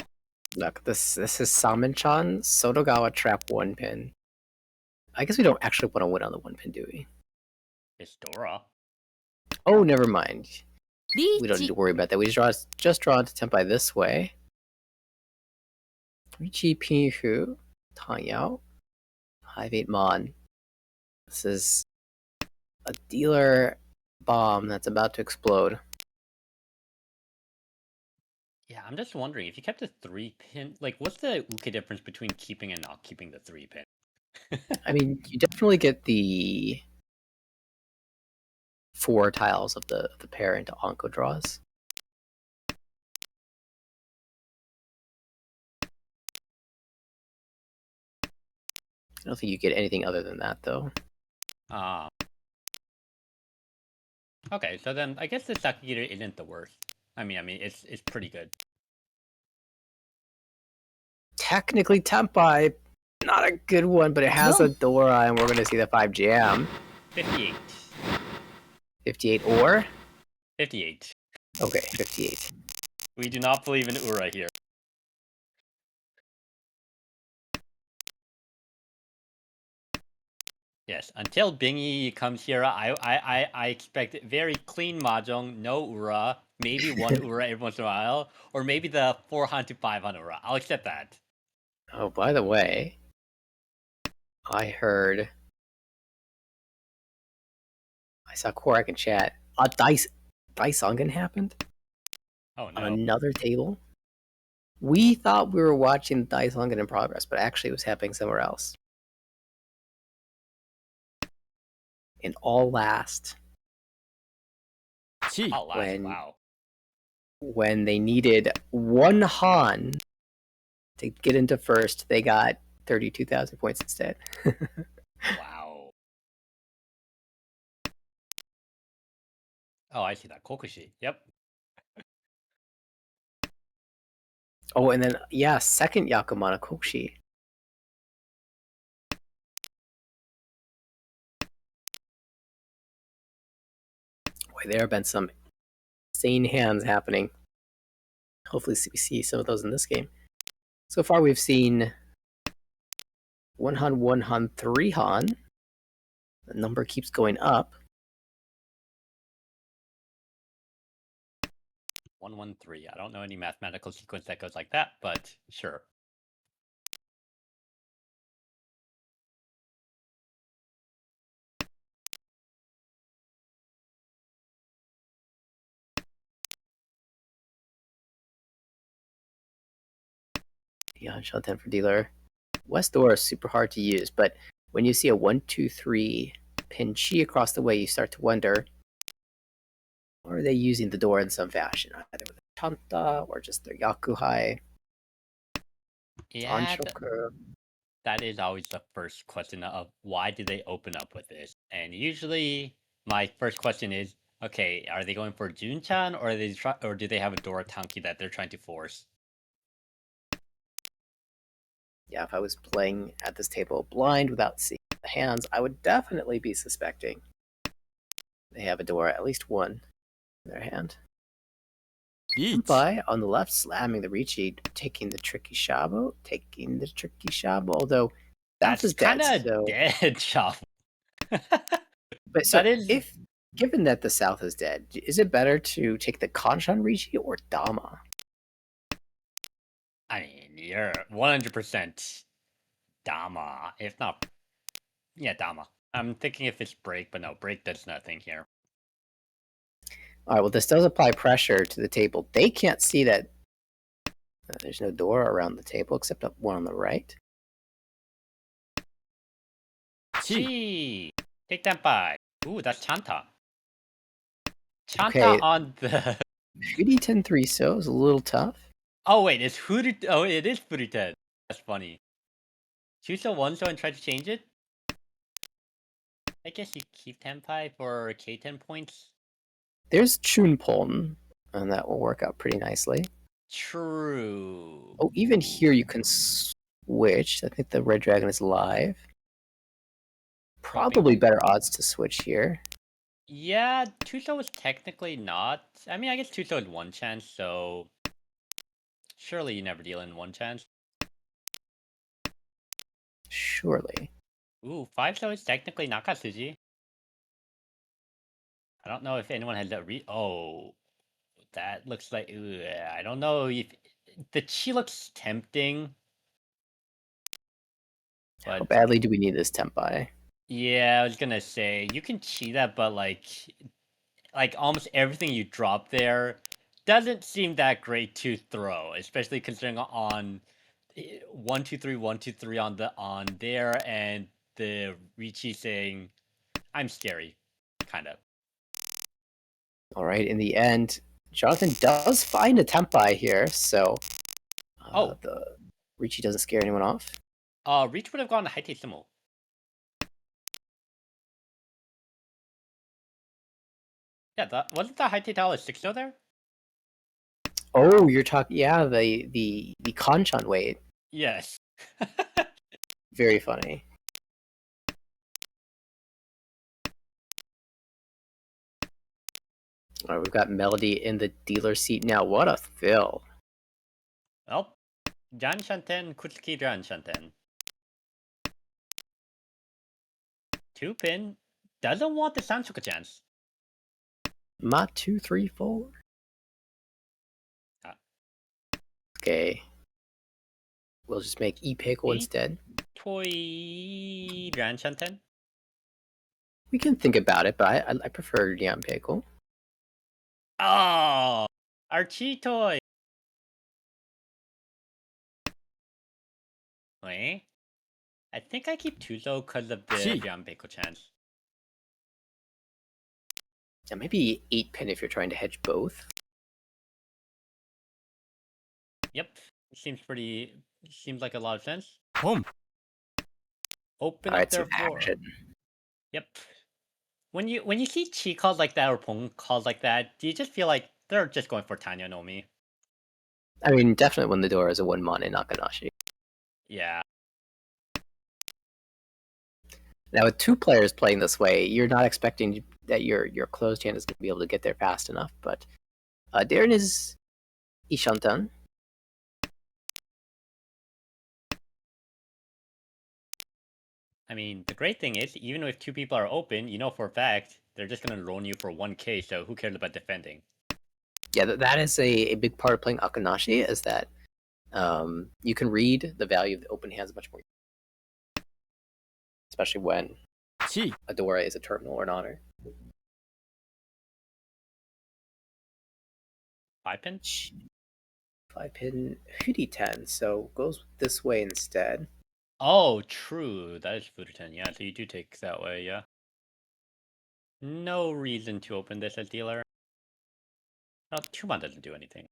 Look, this is Samenchan, Sotogawa trap 1 pin. I guess we don't actually want to win on the 1 pin, do we? It's Dora. Oh, never mind. We don't need to worry about that. We just draw into Tenpai this way. Richi Pinhu, Tanyao, 5-8 Mon. This is a dealer bomb that's about to explode. Yeah, I'm just wondering if you kept the 3 pin. Like, what's the Uke difference between keeping and not keeping the 3 pin? I mean, you definitely get the 4 tiles of the pair into Onko draws. I don't think you get anything other than that, though. Okay, so then I guess the Sakugira isn't the worst. I mean, it's pretty good. Technically, Tenpai, not a good one, but it has No. a Dora, and we're going to see the 5 jam. 58. 58 or? 58. Okay, 58. We do not believe in Ura here. Yes, until Bingy comes here, I expect very clean mahjong, no Ura, maybe one Ura every once in a while, or maybe the 400 to 500 Ura. I'll accept that. Oh, by the way, I heard... I saw Korak in chat. A Dice Ungen happened Oh on no. another table. We thought we were watching Dice Ungen in progress, but actually it was happening somewhere else. In all last, Chi. Oh, last, wow. when they needed one Han to get into first, they got 32,000 points instead. Wow. Oh, I see that. Kokushi. Yep. Oh, and then, yeah, second Yakumana Kokushi. Boy, there have been some insane hands happening. Hopefully we see some of those in this game. So far we've seen 1 Han, 1 Han, 3 Han. The number keeps going up. 113. I don't know any mathematical sequence that goes like that, but sure. Yeah, Shelton for dealer. West door is super hard to use, but when you see a 1, 2, 3 pin chi across the way, you start to wonder, are they using the door in some fashion, either with a chanta or just their yakuhai? Yeah, Anshoku. that is always the first question of why did they open up with this? And usually my first question is, okay, are they going for Junchan or or do they have a Dora Tanki that they're trying to force? Yeah, if I was playing at this table blind without seeing the hands, I would definitely be suspecting they have a door, at least one, in their hand. Beach. Tenpai on the left, slamming the Richi, taking the tricky Shabo, although That's is dead, kind of so... dead, shuffle. But so, That is, if given that the South is dead, is it better to take the Kanshan Richi or Dama? I mean, you're 100% Dama. If not, yeah, Dama. I'm thinking if it's break, but no, break does nothing here. All right, well, this does apply pressure to the table. They can't see that there's no door around the table except one on the right. Chi! Take that by. Ooh, that's Chanta. Chanta Okay. on the... Fudi 10-3 so is a little tough. Oh, wait, it's Furi... Oh, it is Furited. That's funny. Chuso 1 so and try to change it? I guess you keep Tenpai for K10 points. There's Chunpon, and that will work out pretty nicely. True. Oh, even here you can switch. I think the Red Dragon is live. Probably better odds to switch here. Yeah, Tuso was technically not. I mean, I guess Tuso had one chance, so surely you never deal in one chance. Surely. Ooh, 5 is technically Nakatsuji. I don't know if anyone has that Oh, that looks like... I don't know if... The Chi looks tempting. But how badly do we need this Tenpai? yeah, I was gonna say, you can Chi that, but like almost everything you drop there doesn't seem that great to throw, especially considering on 1 2 3 1 2 3 on there, and the Ricci saying, "I'm scary," kind of. All right, in the end, Jonathan does find a Tenpai here, so Oh. the Ricci doesn't scare anyone off. Reach would have gone to Haite Simu. Yeah, wasn't the Haite Tao 6 there? Oh, you're talking, yeah, the Kanchan weight. Yes. Very funny. All right, we've got Melody in the dealer seat now. What a fill. Well, Jan Shanten, Kutsuki Jan Shanten. 2-pin doesn't want the Sansuka chance. Ma 2 3 4. Ah. Okay. We'll just make Ipeko See? instead. Toy Jan Shanten. We can think about it, but I prefer Yampeko. Oh, Archie toy. Wait, I think I keep Tuzo because of the Gee. Janbeko chance. Yeah, maybe 8 pin if you're trying to hedge both. Yep, seems like a lot of sense. Home. Open All up right, their some floor. action. Yep. When you see cheat calls like that or Pong calls like that, do you just feel like they're just going for Tanya no Mi? I mean, definitely when the door is a 1-mon in Nakanashi. Yeah. Now, with 2 players playing this way, you're not expecting that your closed hand is going to be able to get there fast enough. But Darren is Ishantan. I mean, the great thing is, even if 2 people are open, you know for a fact they're just gonna loan you for 1k. So who cares about defending? Yeah, that is a big part of playing Akanashi, is that you can read the value of the open hands much more, especially when Gee. Adora is a terminal or an honor. 5-pin? 5-pin Hudi 10, so goes this way instead. Oh, true. That is Furuten. Yeah, so you do take that way. Yeah. No reason to open this as dealer. No, 2-mon doesn't do anything.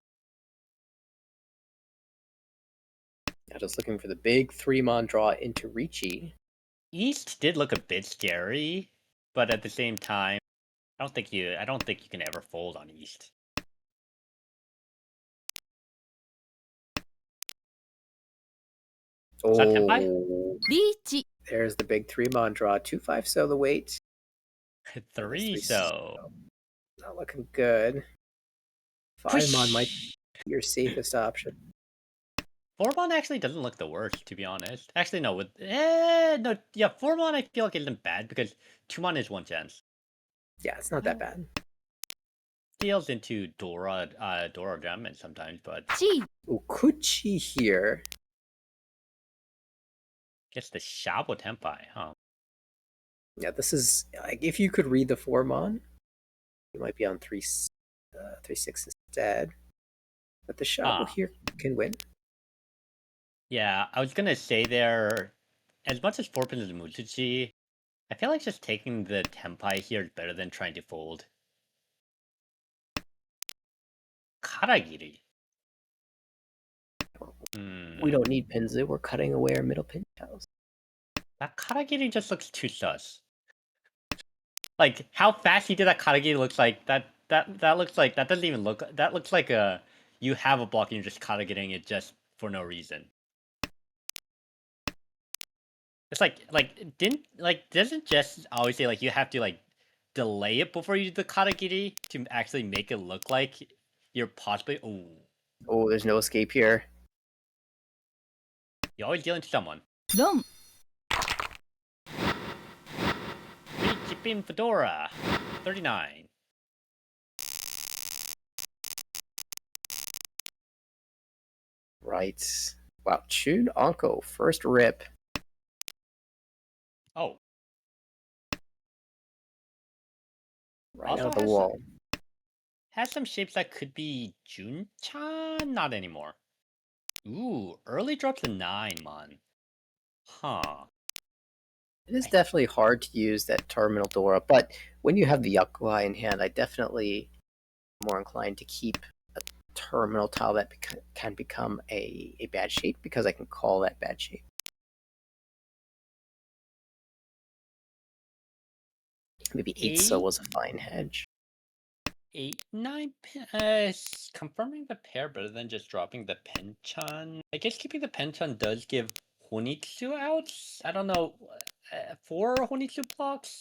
Yeah, just looking for the big 3-mon draw into Ricci. East did look a bit scary, but at the same time, I don't think you can ever fold on East. Is that Tenpai? Oh, リーチ there's the big 3-mon draw. 2-5 so the weight. And this 3 3 so. not looking good. 5-mon might Push! be your safest option. 4-mon actually doesn't look the worst, to be honest. Actually, no. No, yeah, 4-mon I feel like isn't bad because 2-mon is 1 chance. Yeah, it's not that bad. Deals into Dora Diamond sometimes, but チ Okuchi here. gets the Shabo Tenpai, huh? Yeah, this is like if you could read the 4-mon, you might be on 3-6 instead. But the Shabo here can win. Yeah, I was gonna say there, as much as 4-pin is Mutsuchi, I feel like just taking the Tenpai here is better than trying to fold. Karagiri. We don't need Pinzu. We're cutting away our middle pin tiles. That Karagiri just looks too sus. Like, how fast he did that Karagiri looks like, that looks like, that doesn't even look, that looks like you have a block and you're just Karagiring it just for no reason. It's doesn't Jess always say, like, you have to, like, delay it before you do the Karagiri to actually make it look like you're possibly, Oh, there's no escape here. you're always dealing to someone. ロン Keeping Fedora, 39. Right. Wow, Chun Onko, first rip. Oh, Right Also out of the has wall. has some shapes that could be Jun-chan, not anymore. Ooh, early drop to 9, man. Huh. It is definitely hard to use that Terminal Dora, but when you have the Yakuai in hand, I definitely am more inclined to keep a terminal tile that can become a bad shape because I can call that bad shape. Maybe 8 so 8, was a fine hedge. 8, 9 pin. Confirming the pair better than just dropping the Penchan. I guess keeping the Penchan does give Honitsu outs. I don't know. 4 Honitsu blocks?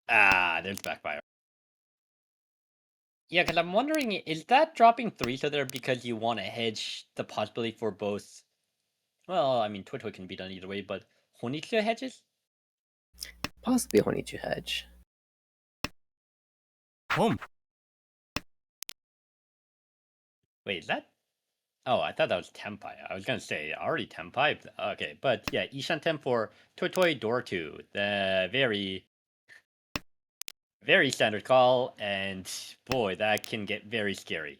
Ah, there's backfire. Yeah, because I'm wondering, is that dropping 3 so there because you want to hedge the possibility for both? Well, I mean, Toy can be done either way, but Honitsu hedges? Possibly a Honichu hedge. Home. Wait, is that? Oh, I thought that was Tenpai. I was gonna say already Tenpai. Okay, but yeah, Ishanten for Toy Dortu. The very standard call, and boy, that can get very scary.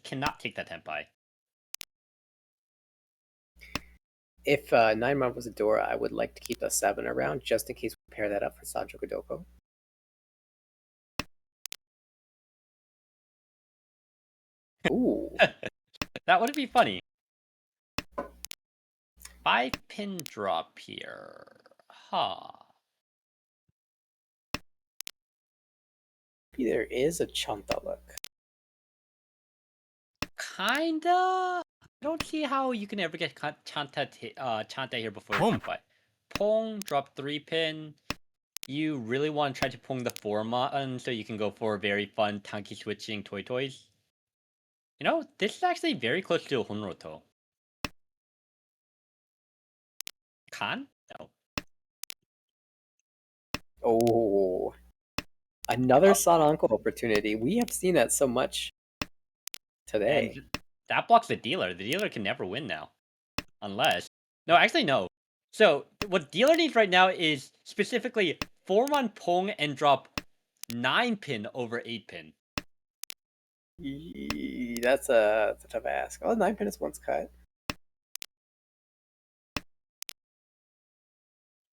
Cannot take that Tenpai. If 9 was a Dora, I would like to keep a 7 around just in case we pair that up for Sancho Kodoko. Ooh. That would be funny. 5-pin drop here. Huh. Maybe there is a Chanta look. Kinda. I don't see how you can ever get Chanta here before Pong. Tenpai. Pong, drop 3-pin. You really want to try to pong the 4-mon so you can go for very fun tanky switching toys. You know, this is actually very close to a Honroto. Kan? No. Oh. Another Oh. Sananko opportunity. We have seen that so much today. And that blocks the dealer. The dealer can never win now. Unless... No, actually, no. So, what dealer needs right now is specifically 4-mon pong and drop 9-pin over 8-pin. That's a tough ask. Oh, 9 pin is once cut.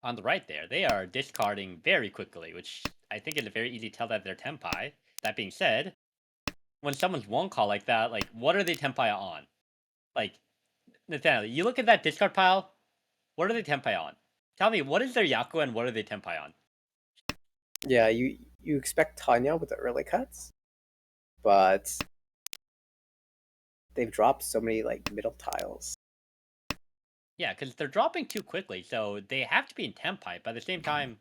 On the right there, they are discarding very quickly, which I think is a very easy tell that they're Tenpai. That being said, when someone's one call like that, like, what are they Tenpai on? Like, Nathaniel, you look at that discard pile, what are they Tenpai on? Tell me, what is their Yaku and what are they Tenpai on? Yeah, you expect Tanya with the early cuts, but they've dropped so many like middle tiles. Yeah, because they're dropping too quickly, so they have to be in Tenpai, but at the same time,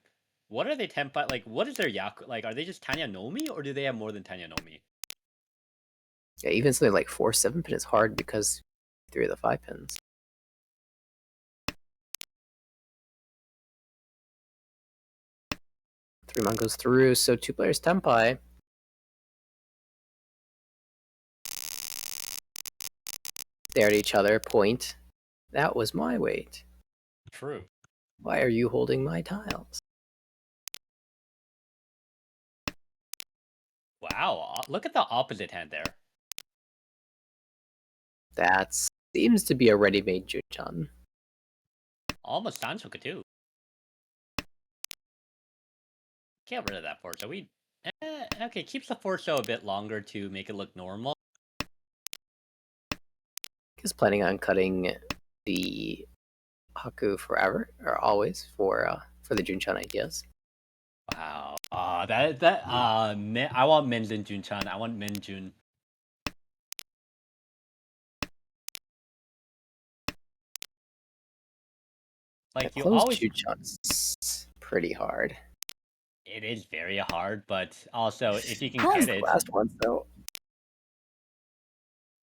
what are they Tenpai? Like, what is their Yaku? Like, are they just Tanya Nomi, or do they have more than Tanya Nomi? Yeah, even something like 4-7 pin is hard because 3 of the 5 pins. 3-mon goes through, so 2 players Tenpai. Stare at each other, point. That was my weight. True. Why are you holding my tiles? Wow, look at the opposite hand there. That seems to be a ready-made Juchan. Almost Sancho too. Get rid of that Forso. Okay, keeps the Forso a bit longer to make it look normal. He's planning on cutting the Haku forever or always for the Junchan ideas. Wow. I want Menzin Junchan. I want Menjun. Like, you Closed always... Junchan's pretty hard. It is very hard, but also, if you can How's get the it... last one, though?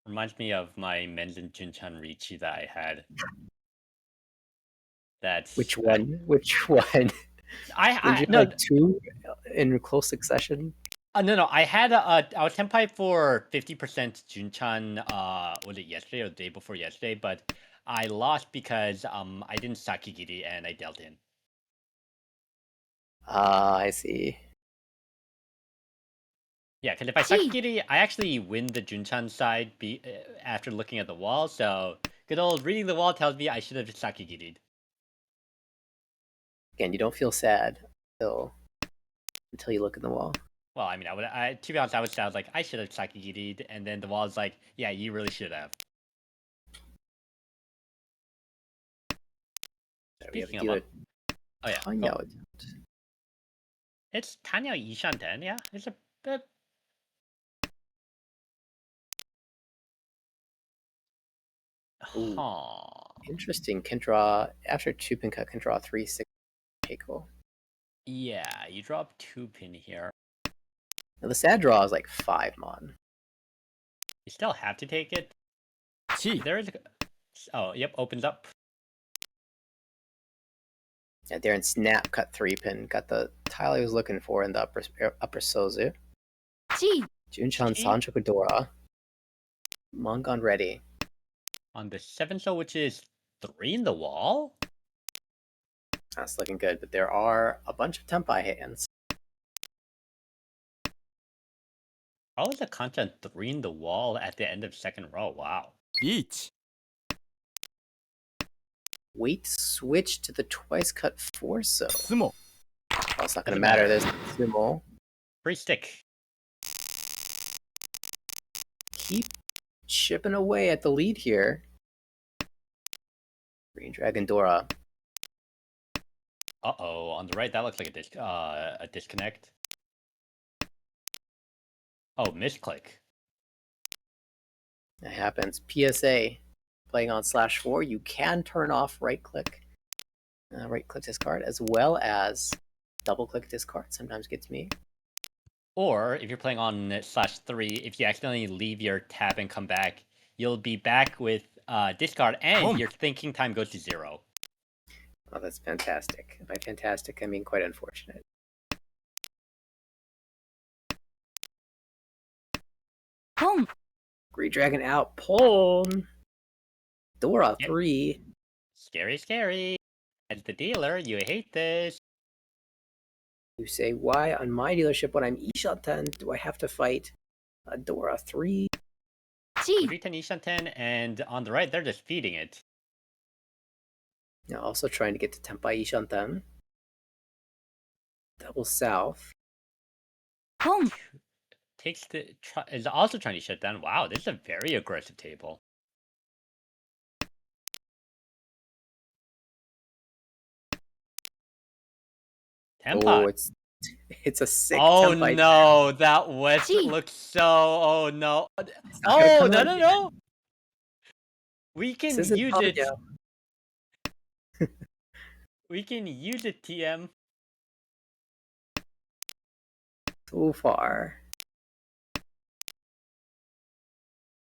Reminds me of my Menzin Junchan Richi that I had. That's... Which one? Which one? Did you no, like 2 in close succession? no. I had I was Tenpai for 50% Junchan. Was it yesterday or the day before yesterday? But I lost because I didn't Sakigiri and I dealt in. Ah, I see. Yeah, because if I Sakigiri, I actually win the Junchan side after looking at the wall, so good old reading the wall tells me I should have Sakigiri'd. Again, you don't feel sad until you look in the wall. Well, I mean, to be honest, I would sound like I should have Sakigiri'd, and then the wall's like, yeah, you really should have. We have a Speaking dealer of, oh yeah, Tanya go. attempt. It's Tanya Yishanten, yeah. It's a bit. Ooh. Huh. Interesting. Can draw after 2-pin cut. Can draw 3/6. Okay, cool. Yeah, you drop 2-pin here. Now the sad draw is like 5 mon. You still have to take it. Chi. There is. Oh, yep, opens up. Yeah, Darren snap cut 3-pin. Got the tile he was looking for in the upper Sozu. Chi. Junchan Chi. Sanchoku Dora. Mongon ready. On the 7-so, which is 3 in the wall? That's looking good, but there are a bunch of Tenpai hands. How is the content 3 in the wall at the end of second row? Wow. Ich. Weight switch to the twice cut 4-so. Sumo. Well, it's not going to Doesn't matter. matter. There's Sumo. Free stick. Keep chipping away at the lead here. Green Dragon Dora. Uh-oh, on the right, that looks like a disconnect. Oh, misclick. That happens. PSA. Playing on /4, you can turn off right click discard, as well as double click discard. Sometimes gets me. Or, if you're playing on /3, if you accidentally leave your tab and come back, you'll be back with discard, and Boom. your thinking time goes to 0. Oh, that's fantastic. By fantastic, I mean quite unfortunate. Boom. Green Dragon out. Pulm. Dora, Yep. 3. Scary, scary. As the dealer, you hate this. You say, why on my dealership when I'm Ishanten do I have to fight a Dora 3? Chi. 310 Ishanten, and on the right, they're just feeding it. Now also trying to get to Tenpai Ishanten. Double south. Boom. Is also trying to shut down. Wow, this is a very aggressive table. Tenpai. Oh, it's a sick Oh Tenpai. no, that West Gee. looks so. Oh no. not gonna Oh come no out no yet. no. We This can isn't use it. Tanya. We can use it, TM. So far.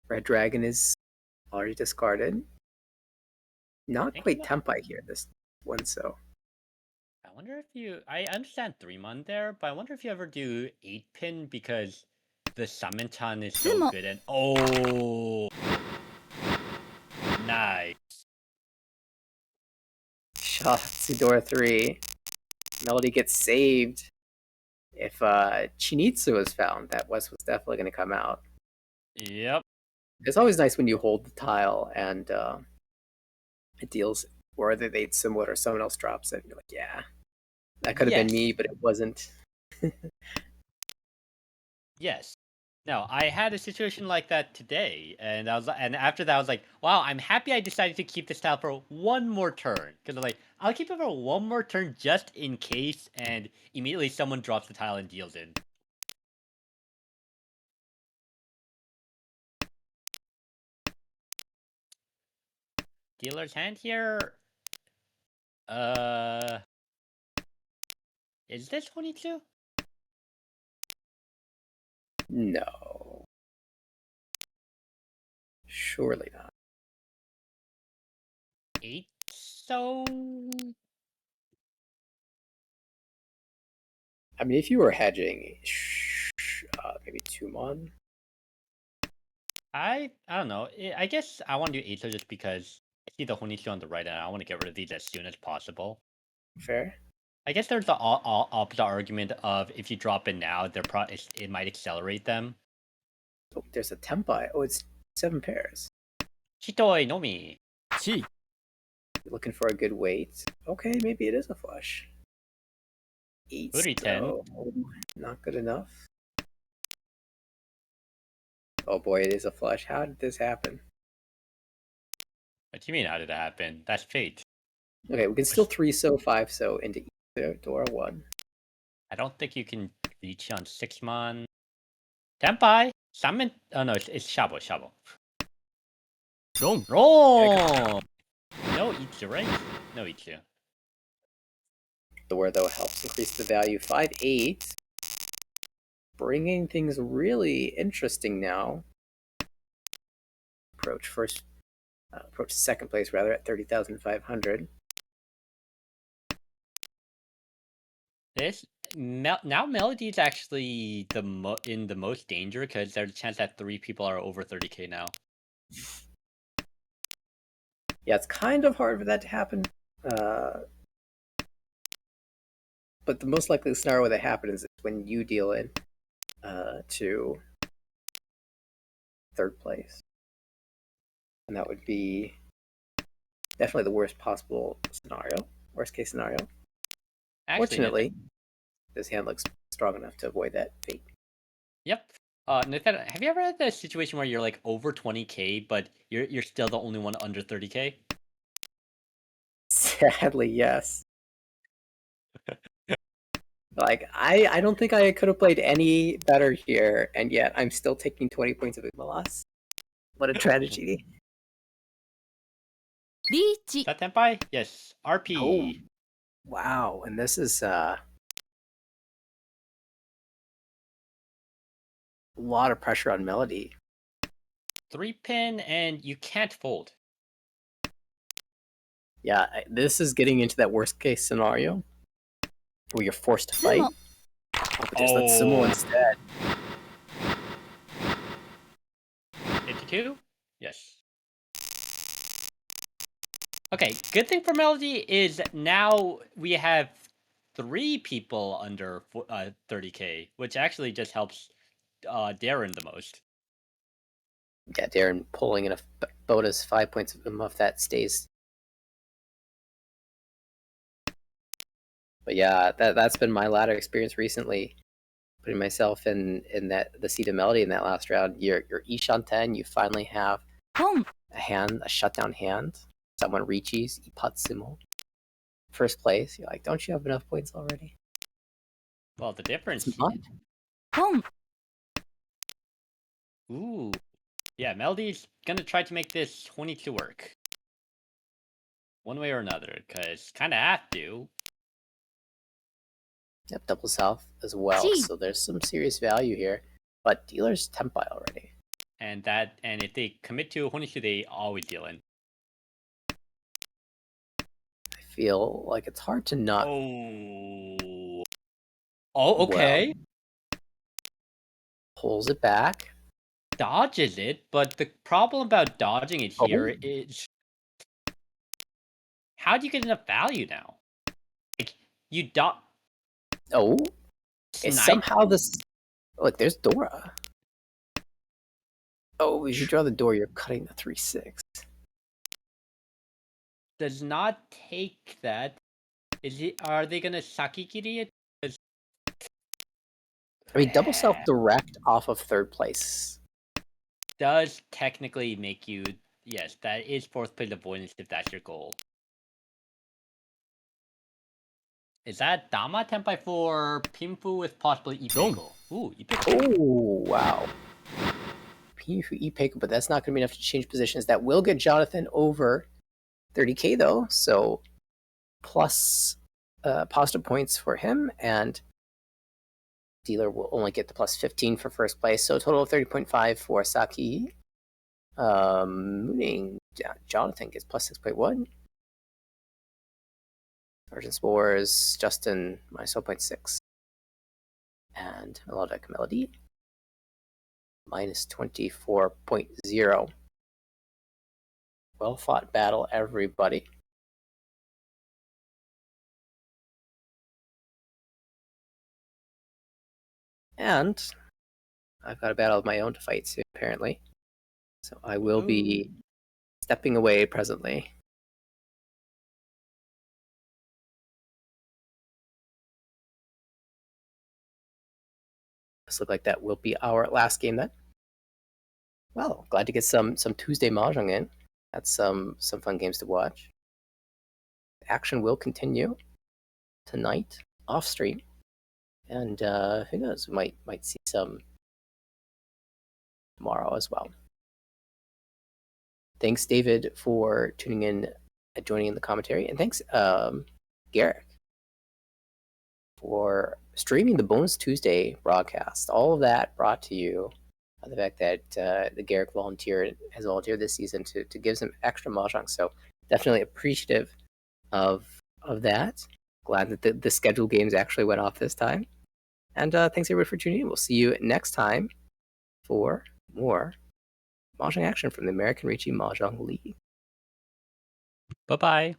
Red Dragon is already discarded. Not Thinking quite Tenpai here, this one, so. I wonder if you. I understand 3-mon there, but I wonder if you ever do 8-pin because the Samenchan is so Sumo. good and. Oh! Nice. Shot Sidora 3. Melody gets saved. If Chinitsu is found, that West was definitely going to come out. Yep. It's always nice when you hold the tile and it deals, or whether they similar or someone else drops it. You're like, yeah, that could have been Yes. me, but it wasn't. Yes. No, I had a situation like that today, and after that I was like, wow, I'm happy I decided to keep this tile for one more turn, because I'm like, I'll keep it for one more turn just in case, and immediately someone drops the tile and deals in. Dealer's hand here. Is this 22? No. Surely not. 8, so I mean, if you were hedging, maybe 2-mon. I don't know. I guess I want to do 8 so just because I see the Honichi on the right, and I want to get rid of these as soon as possible. Fair. I guess there's the opposite argument of if you drop it now, it might accelerate them. Oh, there's a Tenpai. Oh, it's 7 pairs. Chitoi nomi. 地 Looking for a good weight. Okay, maybe it is a flush. 8 Booty 10. though. Oh, not good enough. Oh boy, it is a flush. How did this happen? What do you mean? How did it happen? That's fate. Okay, we can still 3-so, 5-so into Dora 1. I don't think you can reach on 6-mon. Tenpai. Salmon. Oh no, it's Shabo. ロン Roll. No Itsu, right? No Itsu. Dora, though, helps increase the value. 5-8. Bringing things really interesting now. Approach second place, rather, at 30,500. Now Melody is actually in the most danger because there's a chance that 3 people are over 30k now. Yeah, it's kind of hard for that to happen. But the most likely scenario where that happens is when you deal in to third place. And that would be definitely the worst possible scenario. Worst case scenario. Actually, Fortunately, this hand looks strong enough to avoid that fate. Yep. Nathan, have you ever had the situation where you're like over 20k, but you're still the only one under 30k? Sadly, yes. Like, I don't think I could have played any better here, and yet I'm still taking 20 points of Uma loss. What a tragedy. リーチ Is that Tenpai? Yes. RP. Oh, wow. And this is a lot of pressure on Melody. 3-pin, and you can't fold. Yeah, this is getting into that worst case scenario where you're forced to fight. Sumo. But there's that sumo instead. 52? Yes. Okay, good thing for Melody is now we have 3 people under 30k, which actually just helps Darren the most. Yeah, Darren pulling in a bonus 5 points of him if that stays. But yeah, that's been my ladder experience recently. Putting myself in the seat of Melody in that last round. You're Ishan 10, you finally have ポン a shutdown hand. Someone reaches, Ipatsumo. First place, you're like, don't you have enough points already? Well, the difference. It's not. ポン Ooh. Yeah, Melody's gonna try to make this 22 work. One way or another, because kind of have to. Yep, double south as well. Gee. So there's some serious value here. But dealer's Tenpai already. And if they commit to Honishu, they always deal in. I feel like it's hard to not. Oh. Oh, okay. Pulls it back. Dodges it, but the problem about dodging it here is how do you get enough value now? Like you dodge. Oh, it's somehow this. Look, there's Dora. Oh, as you draw the door, you're cutting the 3-6. Does not take that. Are they gonna Sakikiri it? I mean, double self direct off of third place. Does technically make you, yes, that is fourth place avoidance if that's your goal. Is that Dama Tenpai for Pimfu with possibly Ipeko? Ooh, Ipeko. Oh, wow. P for Ipeko, but that's not going to be enough to change positions. That will get Jonathan over 30k, though. So, plus positive points for him, and dealer will only get the plus 15 for first place. So, a total of 30.5 for Saki. Mooning, Jonathan gets plus 6.1. Sergeant Spores, Justin, minus 0.6. And Melodic Melody, minus 24.0. Well fought battle, everybody. And I've got a battle of my own to fight soon, apparently. So I will be stepping away presently. This look like that will be our last game then. Well, glad to get some Tuesday Mahjong in. That's some fun games to watch. Action will continue tonight off stream, and who knows, we might see some tomorrow as well. Thanks, David, for tuning in and joining in the commentary, and thanks, Garrick, for streaming the Bonus Tuesday broadcast. All of that brought to you by the fact that the Garrick has volunteered this season to give some extra mahjong. So definitely appreciative of that. Glad that the scheduled games actually went off this time. And thanks everybody for tuning in. We'll see you next time for more mahjong action from the American Richie Mahjong League. Bye-bye.